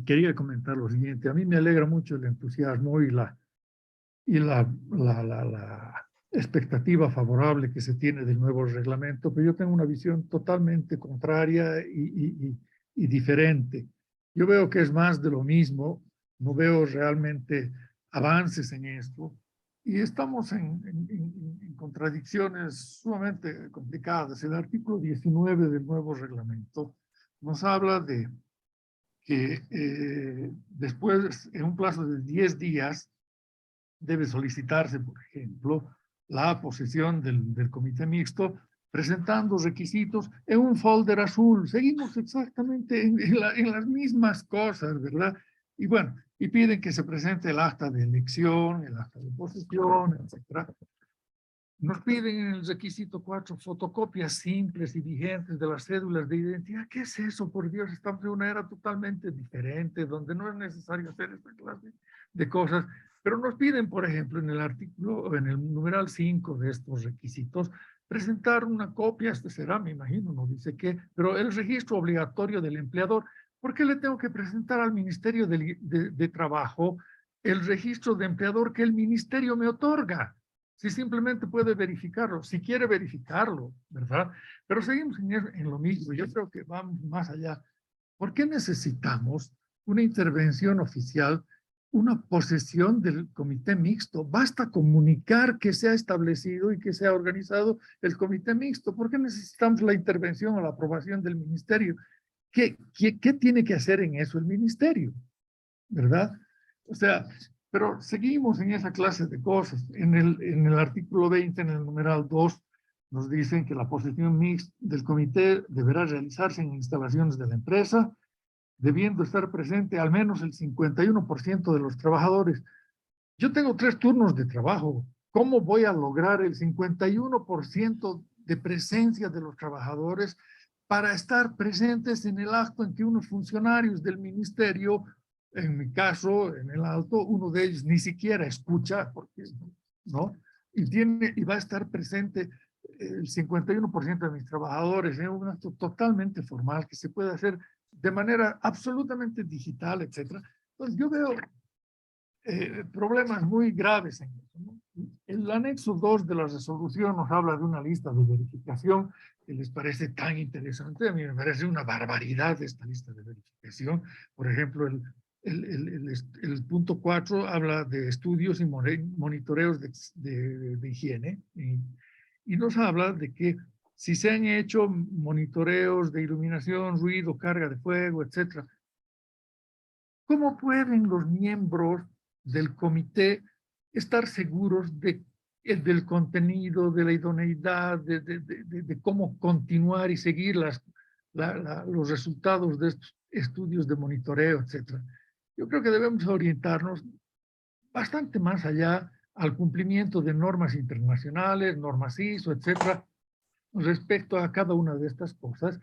quería comentar lo siguiente. A mí me alegra mucho el entusiasmo y la expectativa favorable que se tiene del nuevo reglamento, pero yo tengo una visión totalmente contraria y diferente. Yo veo que es más de lo mismo, no veo realmente avances en esto, y estamos en contradicciones sumamente complicadas. El artículo 19 del nuevo reglamento nos habla de que después, en un plazo de 10 días, debe solicitarse, por ejemplo, la posesión del comité mixto, presentando requisitos en un folder azul. Seguimos exactamente en las mismas cosas, ¿verdad? Y bueno, y piden que se presente el acta de elección, el acta de posesión, etc. Nos piden en el requisito 4 fotocopias simples y vigentes de las cédulas de identidad. ¿Qué es eso? Por Dios, estamos en una era totalmente diferente, donde no es necesario hacer esta clase de cosas. Pero nos piden, por ejemplo, en el artículo, en el numeral 5 de estos requisitos, presentar una copia, este será, me imagino, no dice qué, pero el registro obligatorio del empleador. ¿Por qué le tengo que presentar al Ministerio de Trabajo el registro de empleador que el ministerio me otorga? Si simplemente puede verificarlo, si quiere verificarlo, ¿verdad? Pero seguimos en lo mismo. Yo creo que vamos más allá. ¿Por qué necesitamos una intervención oficial, una posesión del comité mixto? Basta comunicar que se ha establecido y que se ha organizado el comité mixto. ¿Por qué necesitamos la intervención o la aprobación del ministerio? ¿Qué tiene que hacer en eso el ministerio? ¿verdad? O sea, pero seguimos en esa clase de cosas. En el artículo 20, en el numeral 2, nos dicen que la posición mixta del comité deberá realizarse en instalaciones de la empresa, debiendo estar presente al menos el 51% de los trabajadores. Yo tengo 3 turnos de trabajo. ¿Cómo voy a lograr el 51% de presencia de los trabajadores para estar presentes en el acto en que unos funcionarios del ministerio, en mi caso, en el alto, uno de ellos ni siquiera escucha, porque, ¿no? Y va a estar presente el 51% de mis trabajadores en un acto totalmente formal que se puede hacer de manera absolutamente digital, etcétera. Entonces yo veo problemas muy graves en eso, ¿no? El anexo 2 de la resolución nos habla de una lista de verificación que les parece tan interesante. A mí me parece una barbaridad esta lista de verificación. Por ejemplo, el punto 4 habla de estudios y monitoreos de higiene y nos habla de que si se han hecho monitoreos de iluminación, ruido, carga de fuego, etcétera, ¿cómo pueden los miembros del comité estar seguros del contenido, de la idoneidad, de cómo continuar y seguir los resultados de estos estudios de monitoreo, etcétera? Yo creo que debemos orientarnos bastante más allá al cumplimiento de normas internacionales, normas ISO, etcétera, respecto a cada una de estas cosas.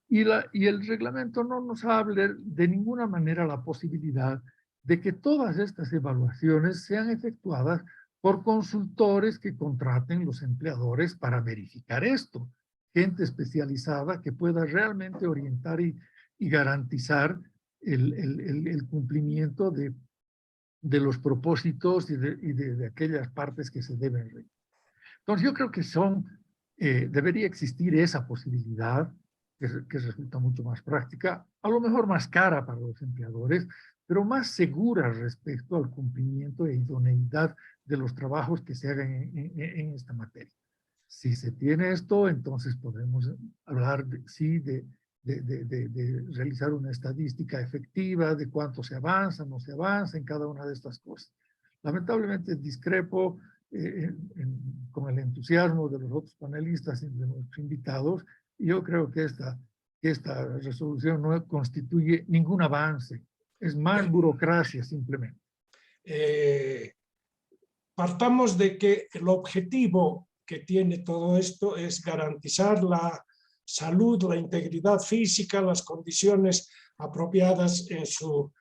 Y el reglamento no nos hable de ninguna manera la posibilidad de que todas estas evaluaciones sean efectuadas por consultores que contraten los empleadores para verificar esto. Gente especializada que pueda realmente orientar y garantizar el cumplimiento de los propósitos y de aquellas partes que se deben realizar. Entonces yo creo que debería existir esa posibilidad que resulta mucho más práctica, a lo mejor más cara para los empleadores, pero más segura respecto al cumplimiento e idoneidad de los trabajos que se hagan en esta materia. Si se tiene esto, entonces podemos hablar, de realizar una estadística efectiva de cuánto se avanza, no se avanza en cada una de estas cosas. Lamentablemente discrepo con el entusiasmo de los otros panelistas y de nuestros invitados. Yo creo que esta resolución no constituye ningún avance, es más burocracia simplemente. Partamos de que el objetivo que tiene todo esto es garantizar la salud, la integridad física, las condiciones apropiadas en su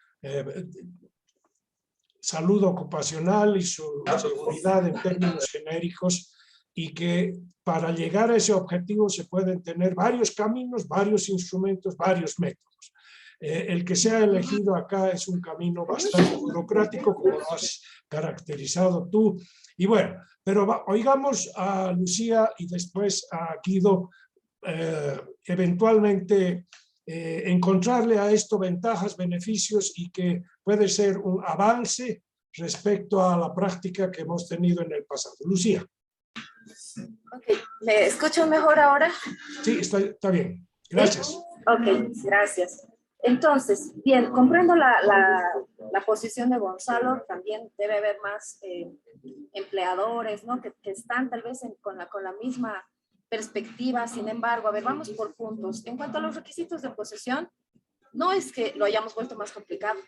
salud ocupacional y su seguridad en términos genéricos, y que para llegar a ese objetivo se pueden tener varios caminos, varios instrumentos, varios métodos. El que se ha elegido acá es un camino bastante burocrático, como lo has caracterizado tú. Y bueno, pero oigamos a Lucía y después a Guido, eventualmente encontrarle a esto ventajas, beneficios, y que puede ser un avance respecto a la práctica que hemos tenido en el pasado. Lucía. Ok, ¿me escuchan mejor ahora? Sí, está bien. Gracias. Ok, gracias. Entonces, bien, comprendo la posición de Gonzalo. También debe haber más empleadores, ¿no? Que están tal vez con la misma perspectiva. Sin embargo, a ver, vamos por puntos. En cuanto a los requisitos de posesión, no es que lo hayamos vuelto más complicado,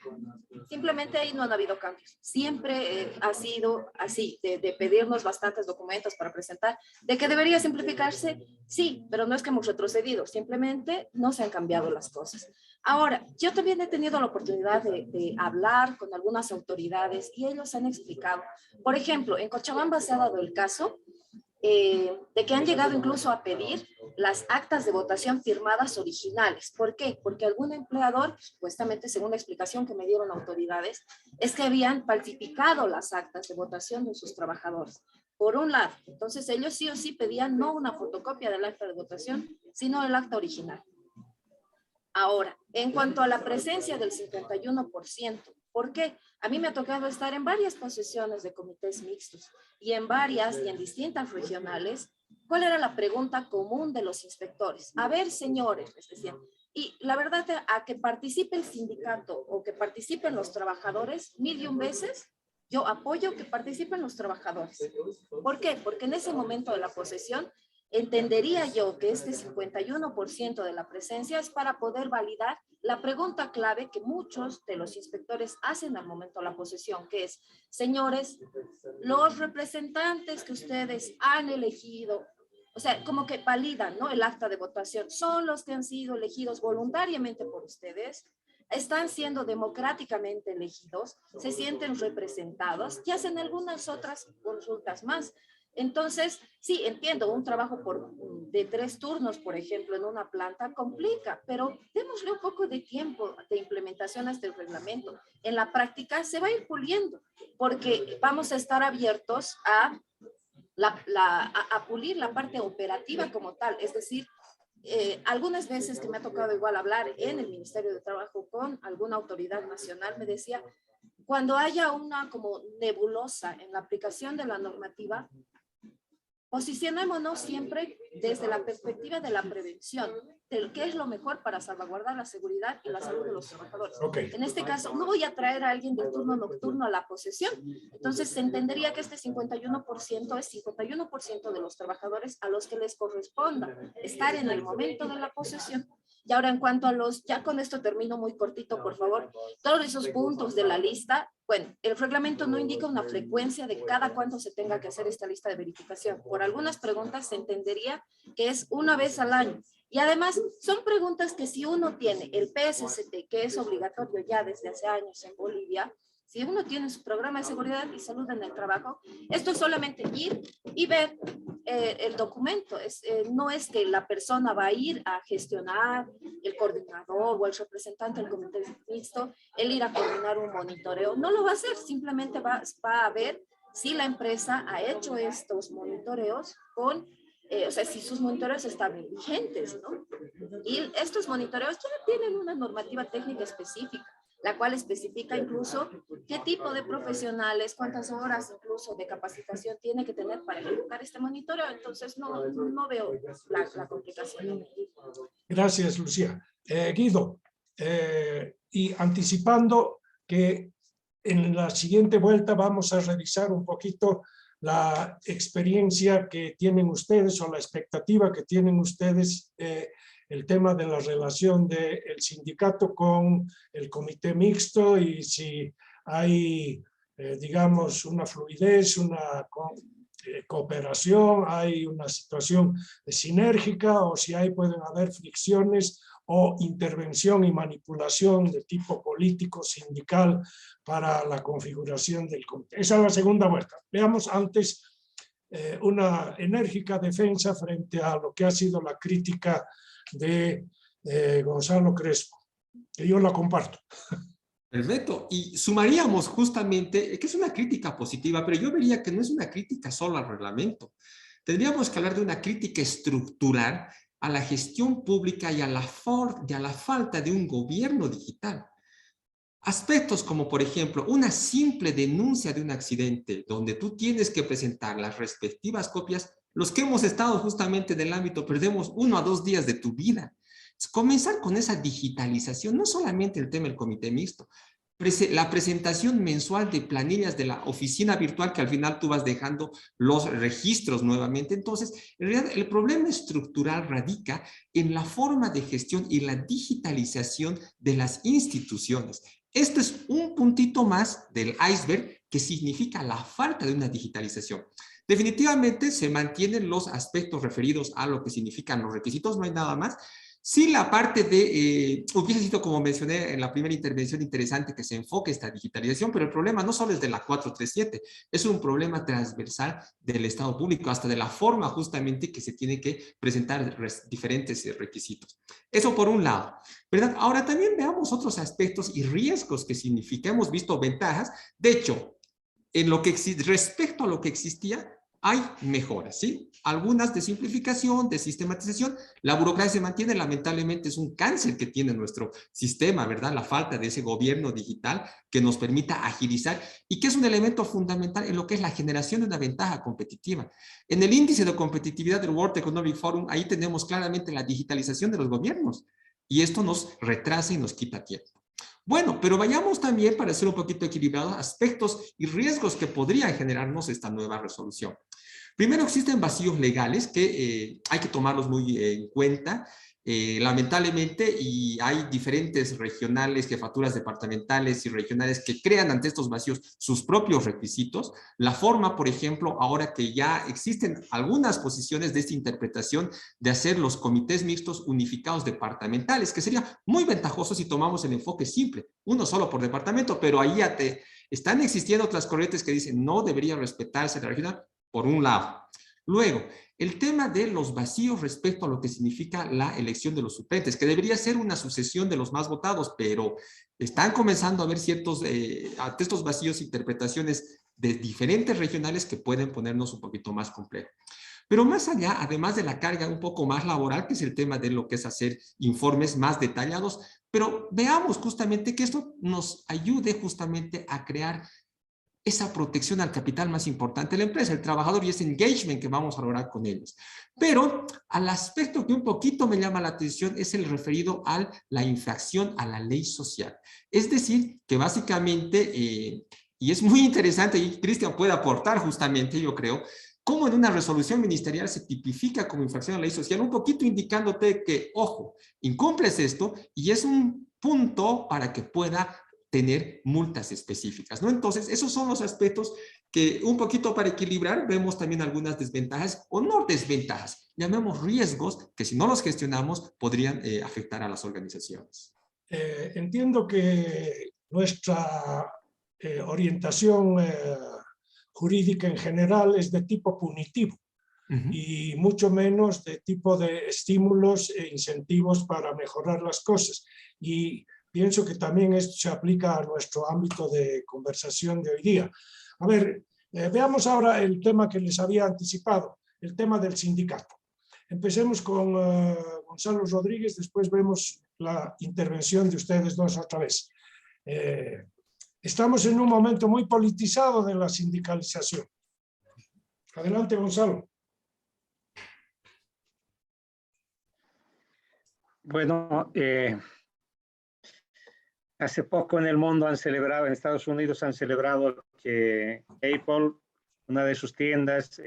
simplemente ahí no han habido cambios. Siempre ha sido así, de pedirnos bastantes documentos para presentar. ¿De que debería simplificarse? Sí, pero no es que hemos retrocedido, simplemente no se han cambiado las cosas. Ahora, yo también he tenido la oportunidad de hablar con algunas autoridades y ellos han explicado. Por ejemplo, en Cochabamba se ha dado el caso de que han llegado incluso a pedir las actas de votación firmadas originales. ¿Por qué? Porque algún empleador, supuestamente según la explicación que me dieron autoridades, es que habían falsificado las actas de votación de sus trabajadores. Por un lado, entonces ellos sí o sí pedían no una fotocopia del acta de votación, sino el acta original. Ahora, en cuanto a la presencia del 51%, ¿por qué? A mí me ha tocado estar en varias posesiones de comités mixtos y en distintas regionales. ¿Cuál era la pregunta común de los inspectores? A ver, señores, les decían, Y la verdad, a que participe el sindicato o que participen los trabajadores, 1001 veces, yo apoyo que participen los trabajadores. ¿Por qué? Porque en ese momento de la posesión, entendería yo que este 51% de la presencia es para poder validar la pregunta clave que muchos de los inspectores hacen al momento de la posesión, que es, señores, los representantes que ustedes han elegido, o sea, como que validan, ¿no?, el acta de votación, son los que han sido elegidos voluntariamente por ustedes, están siendo democráticamente elegidos, se sienten representados y hacen algunas otras consultas más. Entonces, sí, entiendo, un trabajo de 3 turnos, por ejemplo, en una planta complica, pero démosle un poco de tiempo de implementación a este reglamento. En la práctica se va a ir puliendo, porque vamos a estar abiertos a pulir la parte operativa como tal, es decir, algunas veces que me ha tocado igual hablar en el Ministerio de Trabajo con alguna autoridad nacional, me decía, cuando haya una como nebulosa en la aplicación de la normativa, posicionémonos siempre desde la perspectiva de la prevención, de qué es lo mejor para salvaguardar la seguridad y la salud de los trabajadores. Okay. En este caso, no voy a traer a alguien del turno nocturno a la posesión. Entonces, se entendería que este 51% es 51% de los trabajadores a los que les corresponda estar en el momento de la posesión. Y ahora, en cuanto a ya con esto termino muy cortito, por favor, todos esos puntos de la lista, bueno, el reglamento no indica una frecuencia de cada cuánto se tenga que hacer esta lista de verificación. Por algunas preguntas se entendería que es una vez al año. Y además, son preguntas que si uno tiene el PSST, que es obligatorio ya desde hace años en Bolivia, si uno tiene su programa de seguridad y salud en el trabajo, esto es solamente ir y ver el documento. No es que la persona va a ir a gestionar, el coordinador o el representante del comité mixto, el ir a coordinar un monitoreo. No lo va a hacer, simplemente va a ver si la empresa ha hecho estos monitoreos con, o sea, si sus monitoreos están vigentes, ¿no? Y estos monitoreos ya tienen una normativa técnica específica, la cual especifica incluso qué tipo de profesionales, cuántas horas incluso de capacitación tiene que tener para ejecutar este monitoreo. Entonces no veo la complicación. Gracias, Lucía. Guido, y anticipando que en la siguiente vuelta vamos a revisar un poquito la experiencia que tienen ustedes o la expectativa que tienen ustedes, el tema de la relación del sindicato con el comité mixto y si hay, digamos, una fluidez, una cooperación, hay una situación sinérgica o si pueden haber fricciones o intervención y manipulación de tipo político, sindical para la configuración del comité. Esa es la segunda vuelta. Veamos antes una enérgica defensa frente a lo que ha sido la crítica de Gonzalo Crespo, que yo la comparto. Perfecto, y sumaríamos justamente, que es una crítica positiva, pero yo vería que no es una crítica solo al reglamento. Tendríamos que hablar de una crítica estructural a la gestión pública y a la falta de un gobierno digital. Aspectos como, por ejemplo, una simple denuncia de un accidente, donde tú tienes que presentar las respectivas copias. Los que hemos estado justamente en el ámbito perdemos 1 a 2 días de tu vida. Comenzar con esa digitalización, no solamente el tema del comité mixto, la presentación mensual de planillas de la oficina virtual que al final tú vas dejando los registros nuevamente. Entonces, en realidad el problema estructural radica en la forma de gestión y la digitalización de las instituciones. Esto es un puntito más del iceberg que significa la falta de una digitalización. Definitivamente se mantienen los aspectos referidos a lo que significan los requisitos, no hay nada más. Sí, la parte de, hubiese sido, como mencioné en la primera intervención, interesante que se enfoque esta digitalización, pero el problema no solo es de la 437, es un problema transversal del Estado público, hasta de la forma justamente que se tiene que presentar diferentes requisitos. Eso por un lado, ¿verdad? Ahora también veamos otros aspectos y riesgos que significa. Hemos visto ventajas. De hecho, en lo que respecto a lo que existía, hay mejoras, ¿sí? Algunas de simplificación, de sistematización. La burocracia se mantiene, lamentablemente es un cáncer que tiene nuestro sistema, ¿verdad? La falta de ese gobierno digital que nos permita agilizar y que es un elemento fundamental en lo que es la generación de una ventaja competitiva. En el índice de competitividad del World Economic Forum, ahí tenemos claramente la digitalización de los gobiernos. y esto nos retrasa y nos quita tiempo. Bueno, pero vayamos también, para ser un poquito equilibrados, aspectos y riesgos que podrían generarnos esta nueva resolución. Primero, existen vacíos legales que hay que tomarlos muy en cuenta. Lamentablemente, y hay diferentes regionales, jefaturas departamentales y regionales que crean ante estos vacíos sus propios requisitos. La forma, por ejemplo, ahora que ya existen algunas posiciones de esta interpretación de hacer los comités mixtos unificados departamentales, que sería muy ventajoso si tomamos el enfoque simple, uno solo por departamento, pero ahí ya están existiendo otras corrientes que dicen no debería respetarse la regional, por un lado. Luego, el tema de los vacíos respecto a lo que significa la elección de los suplentes, que debería ser una sucesión de los más votados, pero están comenzando a haber ciertos ante estos vacíos interpretaciones de diferentes regionales que pueden ponernos un poquito más complejo. Pero más allá, además de la carga un poco más laboral, que es el tema de lo que es hacer informes más detallados, pero veamos justamente que esto nos ayude justamente a crear esa protección al capital más importante de la empresa, el trabajador, y ese engagement que vamos a lograr con ellos. Pero al aspecto que un poquito me llama la atención es el referido a la infracción a la ley social. Es decir, que básicamente, y es muy interesante, y Cristian puede aportar justamente, yo creo, cómo en una resolución ministerial se tipifica como infracción a la ley social, un poquito indicándote que, ojo, incumples esto y es un punto para que pueda tener multas específicas, ¿no? Entonces, esos son los aspectos que un poquito para equilibrar vemos también algunas desventajas o no desventajas, llamemos riesgos que si no los gestionamos podrían afectar a las organizaciones. Entiendo que nuestra orientación jurídica en general es de tipo punitivo y mucho menos de tipo de estímulos e incentivos para mejorar las cosas. Y pienso que también esto se aplica a nuestro ámbito de conversación de hoy día. A ver, veamos ahora el tema que les había anticipado, el tema del sindicato. Empecemos con Gonzalo Rodríguez, después vemos la intervención de ustedes dos otra vez. Estamos en un momento muy politizado de la sindicalización. Adelante, Gonzalo. Bueno, hace poco en el mundo han celebrado, en Estados Unidos han celebrado que Apple, una de sus tiendas,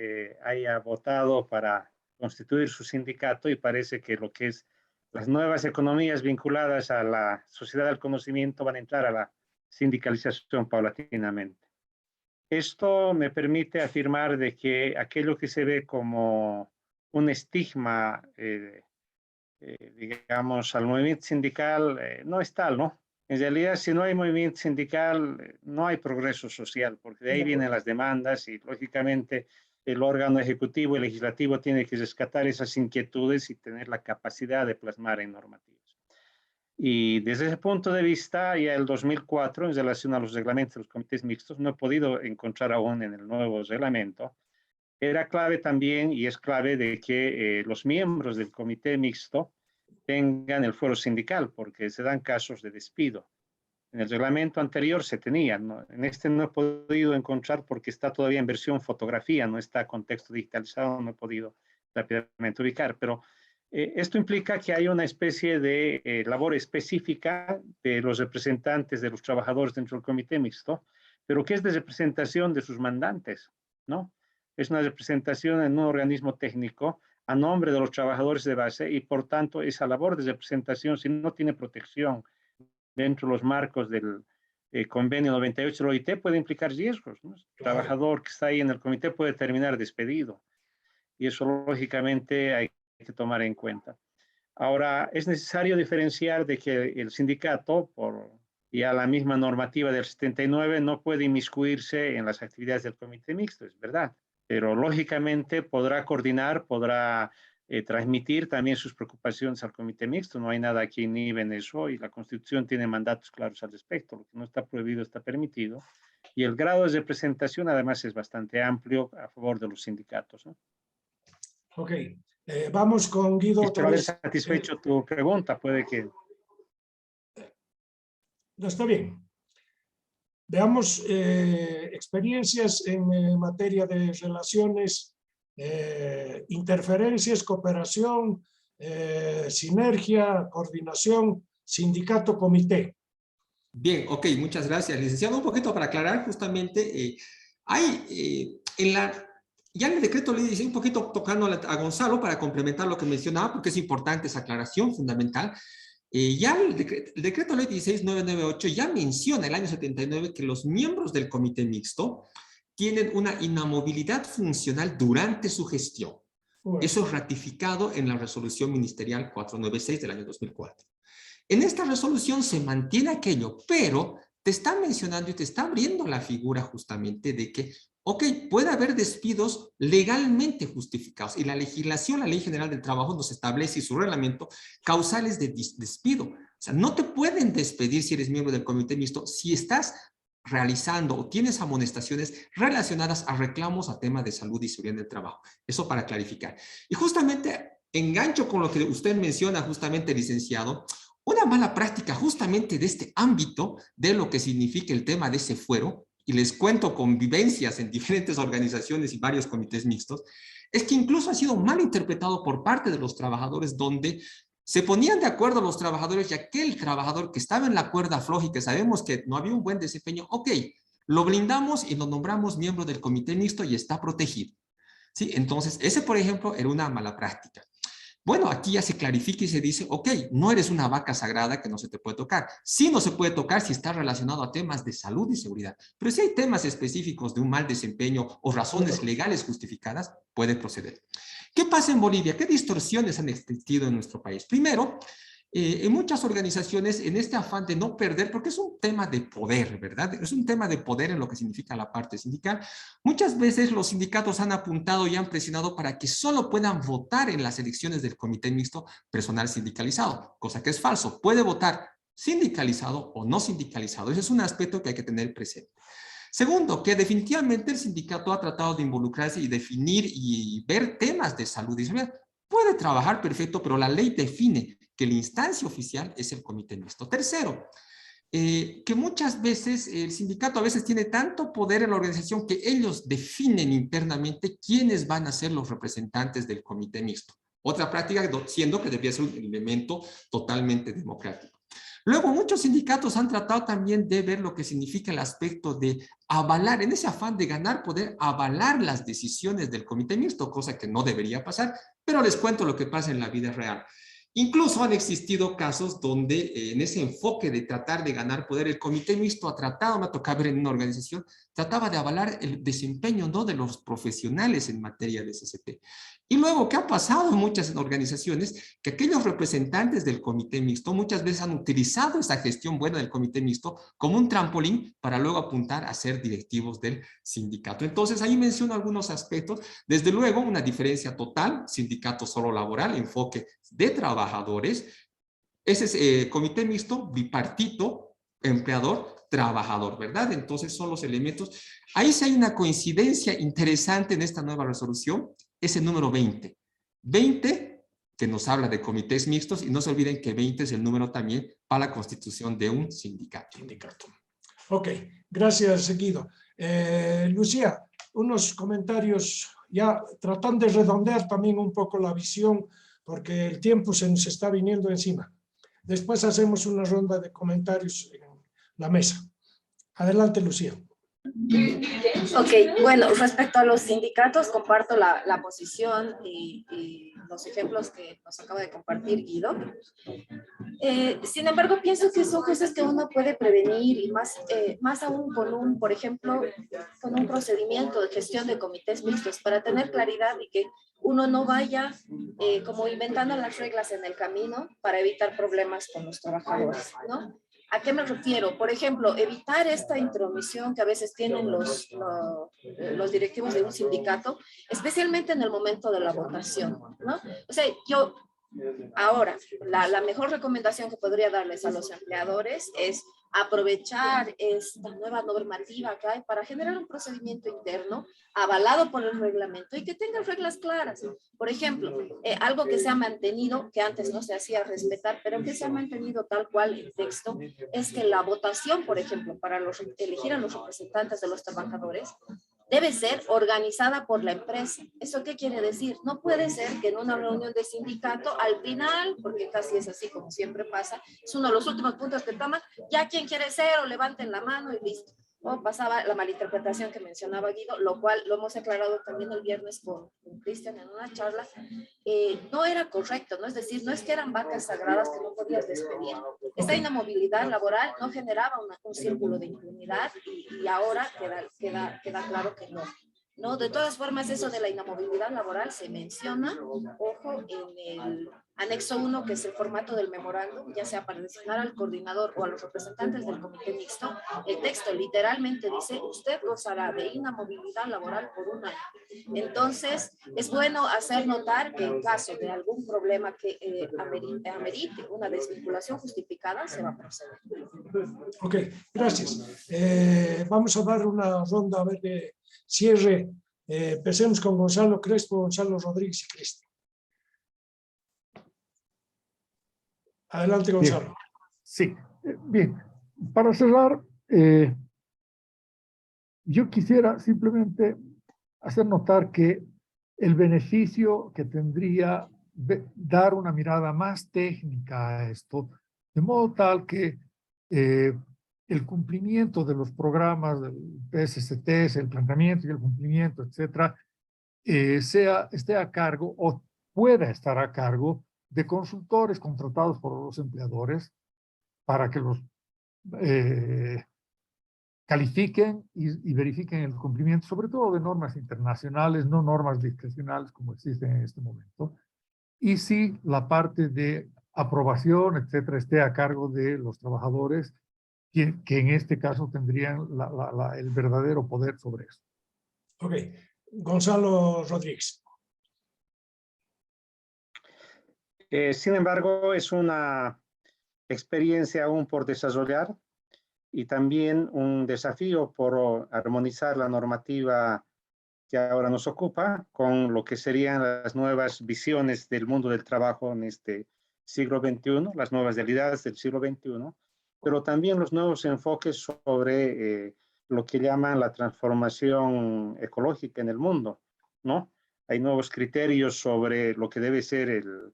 haya votado para constituir su sindicato, y parece que lo que es las nuevas economías vinculadas a la sociedad del conocimiento van a entrar a la sindicalización paulatinamente. Esto me permite afirmar de que aquello que se ve como un estigma, digamos, al movimiento sindical, no es tal, ¿no? En realidad, si no hay movimiento sindical, no hay progreso social, porque de ahí vienen las demandas y, lógicamente, el órgano ejecutivo y legislativo tiene que rescatar esas inquietudes y tener la capacidad de plasmar en normativas. Y desde ese punto de vista, ya el 2004, en relación a los reglamentos de los comités mixtos, no he podido encontrar aún en el nuevo reglamento. Era clave también, y es clave, de que los miembros del comité mixto tengan el fuero sindical, porque se dan casos de despido. En el reglamento anterior se tenía, ¿no? En este no he podido encontrar porque está todavía en versión fotografía, no está con texto digitalizado, no he podido rápidamente ubicar, pero esto implica que hay una especie de labor específica de los representantes de los trabajadores dentro del comité mixto, pero que es de representación de sus mandantes, ¿no? Es una representación en un organismo técnico a nombre de los trabajadores de base, y por tanto esa labor de representación, si no tiene protección dentro de los marcos del convenio 98 de la OIT, puede implicar riesgos, ¿no? El trabajador que está ahí en el comité puede terminar despedido, y eso lógicamente hay que tomar en cuenta. Ahora, es necesario diferenciar de que el sindicato, por ya la misma normativa del 79, no puede inmiscuirse en las actividades del comité mixto, es verdad, pero lógicamente podrá coordinar, podrá transmitir también sus preocupaciones al comité mixto. No hay nada que inhibe en eso, y la Constitución tiene mandatos claros al respecto. Lo que no está prohibido está permitido, y el grado de representación además es bastante amplio a favor de los sindicatos, ¿no? Ok, vamos con Guido. Espero haber satisfecho tu pregunta, puede que... No, está bien. Veamos experiencias en materia de relaciones, interferencias, cooperación sinergia, coordinación, sindicato, comité. Bien, ok, muchas gracias, licenciado. Un poquito para aclarar, justamente, ya en el decreto ley 16, un poquito tocando a Gonzalo para complementar lo que mencionaba, porque es importante esa aclaración fundamental. Ya el decreto ley 16998 ya menciona el año 79 que los miembros del comité mixto tienen una inamovilidad funcional durante su gestión. Bueno. Eso es ratificado en la resolución ministerial 496 del año 2004. En esta resolución se mantiene aquello, pero te está mencionando y te está abriendo la figura justamente de que, ok, puede haber despidos legalmente justificados y la legislación, la Ley General del Trabajo nos establece y su reglamento causales de despido. O sea, no te pueden despedir si eres miembro del comité mixto si estás realizando o tienes amonestaciones relacionadas a reclamos a temas de salud y seguridad del trabajo. Eso para clarificar. Y justamente engancho con lo que usted menciona justamente, licenciado. Una mala práctica justamente de este ámbito, de lo que significa el tema de ese fuero, y les cuento con vivencias en diferentes organizaciones y varios comités mixtos, es que incluso ha sido mal interpretado por parte de los trabajadores, donde se ponían de acuerdo los trabajadores y aquel trabajador que estaba en la cuerda floja y que sabemos que no había un buen desempeño, ok, lo blindamos y lo nombramos miembro del comité mixto y está protegido. ¿Sí? Entonces, ese, por ejemplo, era una mala práctica. Bueno, aquí ya se clarifica y se dice, ok, no eres una vaca sagrada que no se te puede tocar. Sí no se puede tocar si está relacionado a temas de salud y seguridad, pero si hay temas específicos de un mal desempeño o razones legales justificadas, puede proceder. ¿Qué pasa en Bolivia? ¿Qué distorsiones han existido en nuestro país? Primero, en muchas organizaciones, en este afán de no perder, porque es un tema de poder, ¿verdad? Es un tema de poder en lo que significa la parte sindical. Muchas veces los sindicatos han apuntado y han presionado para que solo puedan votar en las elecciones del comité mixto personal sindicalizado, cosa que es falso. Puede votar sindicalizado o no sindicalizado. Ese es un aspecto que hay que tener presente. Segundo, que definitivamente el sindicato ha tratado de involucrarse y definir y ver temas de salud y seguridad. Puede trabajar perfecto, pero la ley define que la instancia oficial es el comité mixto. Tercero, que muchas veces el sindicato a veces tiene tanto poder en la organización que ellos definen internamente quiénes van a ser los representantes del comité mixto. Otra práctica siendo que debería ser un elemento totalmente democrático. Luego, muchos sindicatos han tratado también de ver lo que significa el aspecto de avalar, en ese afán de ganar poder, avalar las decisiones del comité mixto, cosa que no debería pasar, pero les cuento lo que pasa en la vida real. Incluso han existido casos donde en ese enfoque de tratar de ganar poder, el comité mixto ha tratado, me ha tocado ver en una organización, trataba de avalar el desempeño, ¿no?, de los profesionales en materia de SST. Y luego, ¿qué ha pasado en muchas organizaciones? Que aquellos representantes del comité mixto muchas veces han utilizado esa gestión buena del comité mixto como un trampolín para luego apuntar a ser directivos del sindicato. Entonces, ahí menciono algunos aspectos. Desde luego, una diferencia total, sindicato solo laboral, enfoque de trabajadores. Ese es comité mixto, bipartito, empleador, trabajador, ¿verdad? Entonces, son los elementos. Ahí sí hay una coincidencia interesante en esta nueva resolución. Es el número 20. 20 que nos habla de comités mixtos y no se olviden que 20 es el número también para la constitución de un sindicato. Ok, gracias, Guido. Lucía, unos comentarios ya tratando de redondear también un poco la visión porque el tiempo se nos está viniendo encima. Después hacemos una ronda de comentarios en la mesa. Adelante, Lucía. Ok, bueno, respecto a los sindicatos, comparto la posición y los ejemplos que nos acaba de compartir Guido. Sin embargo, pienso que son cosas que uno puede prevenir y más aún con por ejemplo, con un procedimiento de gestión de comités mixtos para tener claridad y que uno no vaya como inventando las reglas en el camino para evitar problemas con los trabajadores, ¿no? ¿A qué me refiero? Por ejemplo, evitar esta intromisión que a veces tienen los directivos de un sindicato, especialmente en el momento de la votación, ¿no? O sea, yo ahora, la mejor recomendación que podría darles a los empleadores es aprovechar esta nueva normativa que hay para generar un procedimiento interno avalado por el reglamento y que tenga reglas claras. Por ejemplo, algo que se ha mantenido, que antes no se hacía respetar, pero que se ha mantenido tal cual el texto, es que la votación, por ejemplo, para elegir a los representantes de los trabajadores, debe ser organizada por la empresa. ¿Eso qué quiere decir? No puede ser que en una reunión de sindicato, al final, porque casi es así como siempre pasa, es uno de los últimos puntos que toman, ya quien quiere ser o levanten la mano y listo. O pasaba la malinterpretación que mencionaba Guido, lo cual lo hemos aclarado también el viernes con Cristian en una charla. No era correcto, ¿no? Es decir, no es que eran vacas sagradas que no podías despedir. Esta inamovilidad laboral no generaba un círculo de impunidad y ahora queda claro que no. No, de todas formas, eso de la inamovilidad laboral se menciona, ojo, en el anexo 1, que es el formato del memorándum, ya sea para designar al coordinador o a los representantes del comité mixto. El texto literalmente dice, usted gozará de inamovilidad laboral por un año. Entonces, es bueno hacer notar que en caso de algún problema que amerite una desvinculación justificada, se va a proceder. Ok, gracias. Vamos a dar una ronda a ver de cierre. Empecemos con Gonzalo Crespo, Gonzalo Rodríguez y Cristian. Adelante, Gonzalo. Bien. Sí, bien. Para cerrar, yo quisiera simplemente hacer notar que el beneficio que tendría dar una mirada más técnica a esto, de modo tal que el cumplimiento de los programas del PSCT, el planteamiento y el cumplimiento, etcétera, esté a cargo o pueda estar a cargo de consultores contratados por los empleadores para que los califiquen y verifiquen el cumplimiento, sobre todo de normas internacionales, no normas discrecionales como existen en este momento. Y si la parte de aprobación, etcétera, esté a cargo de los trabajadores, que en este caso tendrían el verdadero poder sobre eso. Ok. Gonzalo Rodríguez. Sin embargo, es una experiencia aún por desarrollar y también un desafío por armonizar la normativa que ahora nos ocupa con lo que serían las nuevas visiones del mundo del trabajo en este siglo XXI, las nuevas realidades del siglo XXI, pero también los nuevos enfoques sobre lo que llaman la transformación ecológica en el mundo, ¿no? Hay nuevos criterios sobre lo que debe ser el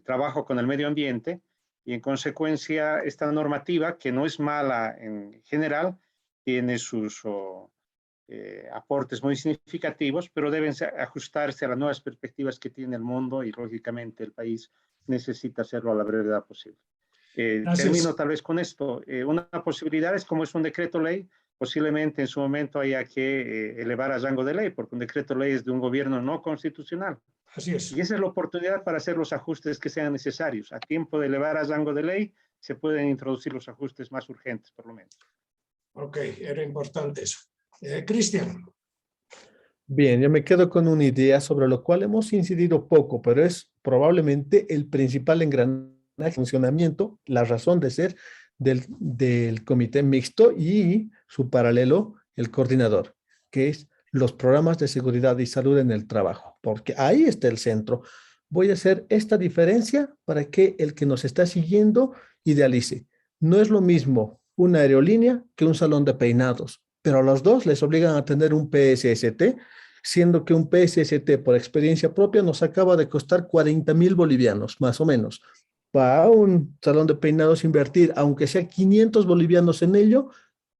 trabajo con el medio ambiente y en consecuencia esta normativa, que no es mala en general, tiene sus aportes muy significativos, pero deben ajustarse a las nuevas perspectivas que tiene el mundo y lógicamente el país necesita hacerlo a la brevedad posible. Termino tal vez con esto. Una posibilidad es como es un decreto ley, posiblemente en su momento haya que elevar a rango de ley, porque un decreto ley es de un gobierno no constitucional. Así es. Y esa es la oportunidad para hacer los ajustes que sean necesarios. A tiempo de elevar a rango de ley, se pueden introducir los ajustes más urgentes, por lo menos. Ok, era importante eso. Cristian. Bien, yo me quedo con una idea sobre lo cual hemos incidido poco, pero es probablemente el principal engranaje de funcionamiento, la razón de ser del comité mixto y su paralelo, el coordinador, que es los programas de seguridad y salud en el trabajo, porque ahí está el centro. Voy a hacer esta diferencia para que el que nos está siguiendo idealice. No es lo mismo una aerolínea que un salón de peinados, pero a los dos les obligan a tener un PSST, siendo que un PSST por experiencia propia nos acaba de costar 40,000 bolivianos, más o menos. Para un salón de peinados invertir, aunque sea 500 bolivianos en ello.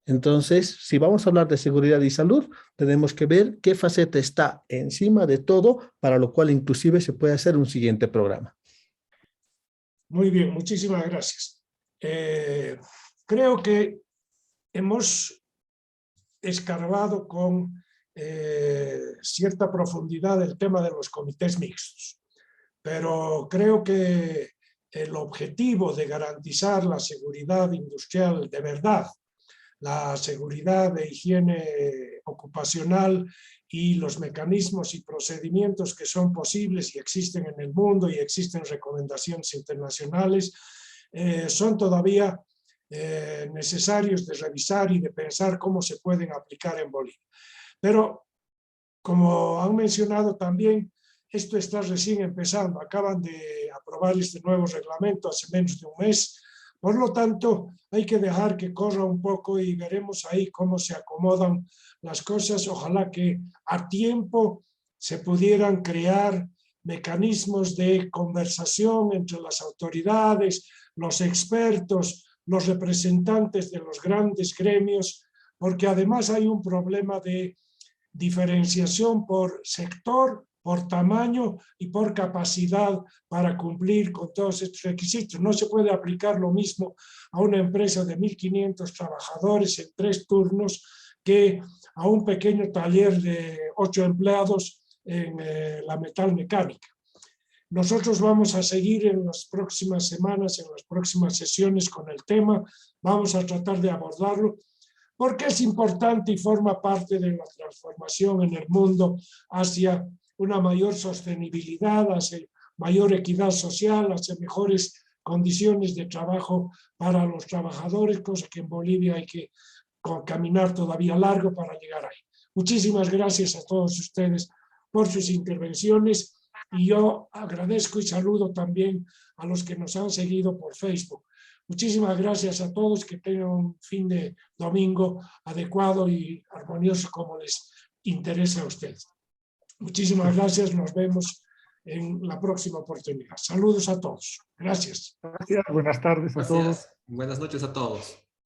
Entonces, si vamos a hablar de seguridad y salud, tenemos que ver qué faceta está encima de todo, para lo cual inclusive se puede hacer un siguiente programa. Muy bien, muchísimas gracias. Creo que hemos escarbado con cierta profundidad el tema de los comités mixtos, pero creo que el objetivo de garantizar la seguridad industrial de verdad, la seguridad de higiene ocupacional y los mecanismos y procedimientos que son posibles y existen en el mundo y existen recomendaciones internacionales, son todavía necesarios de revisar y de pensar cómo se pueden aplicar en Bolivia. Pero, como han mencionado también, esto está recién empezando. Acaban de aprobar este nuevo reglamento hace menos de un mes. Por lo tanto, hay que dejar que corra un poco y veremos ahí cómo se acomodan las cosas, ojalá que a tiempo se pudieran crear mecanismos de conversación entre las autoridades, los expertos, los representantes de los grandes gremios, porque además hay un problema de diferenciación por sector, por tamaño y por capacidad para cumplir con todos estos requisitos. No se puede aplicar lo mismo a una empresa de 1.500 trabajadores en 3 turnos que a un pequeño taller de 8 empleados en la metalmecánica. Nosotros vamos a seguir en las próximas semanas, en las próximas sesiones con el tema, vamos a tratar de abordarlo, porque es importante y forma parte de la transformación en el mundo hacia una mayor sostenibilidad, hacia mayor equidad social, hacia mejores condiciones de trabajo para los trabajadores, cosa que en Bolivia hay que caminar todavía largo para llegar ahí. Muchísimas gracias a todos ustedes por sus intervenciones y yo agradezco y saludo también a los que nos han seguido por Facebook. Muchísimas gracias a todos, que tengan un fin de domingo adecuado y armonioso como les interesa a ustedes. Muchísimas gracias, nos vemos en la próxima oportunidad. Saludos a todos. Gracias. Gracias, buenas tardes a todos. Buenas noches a todos.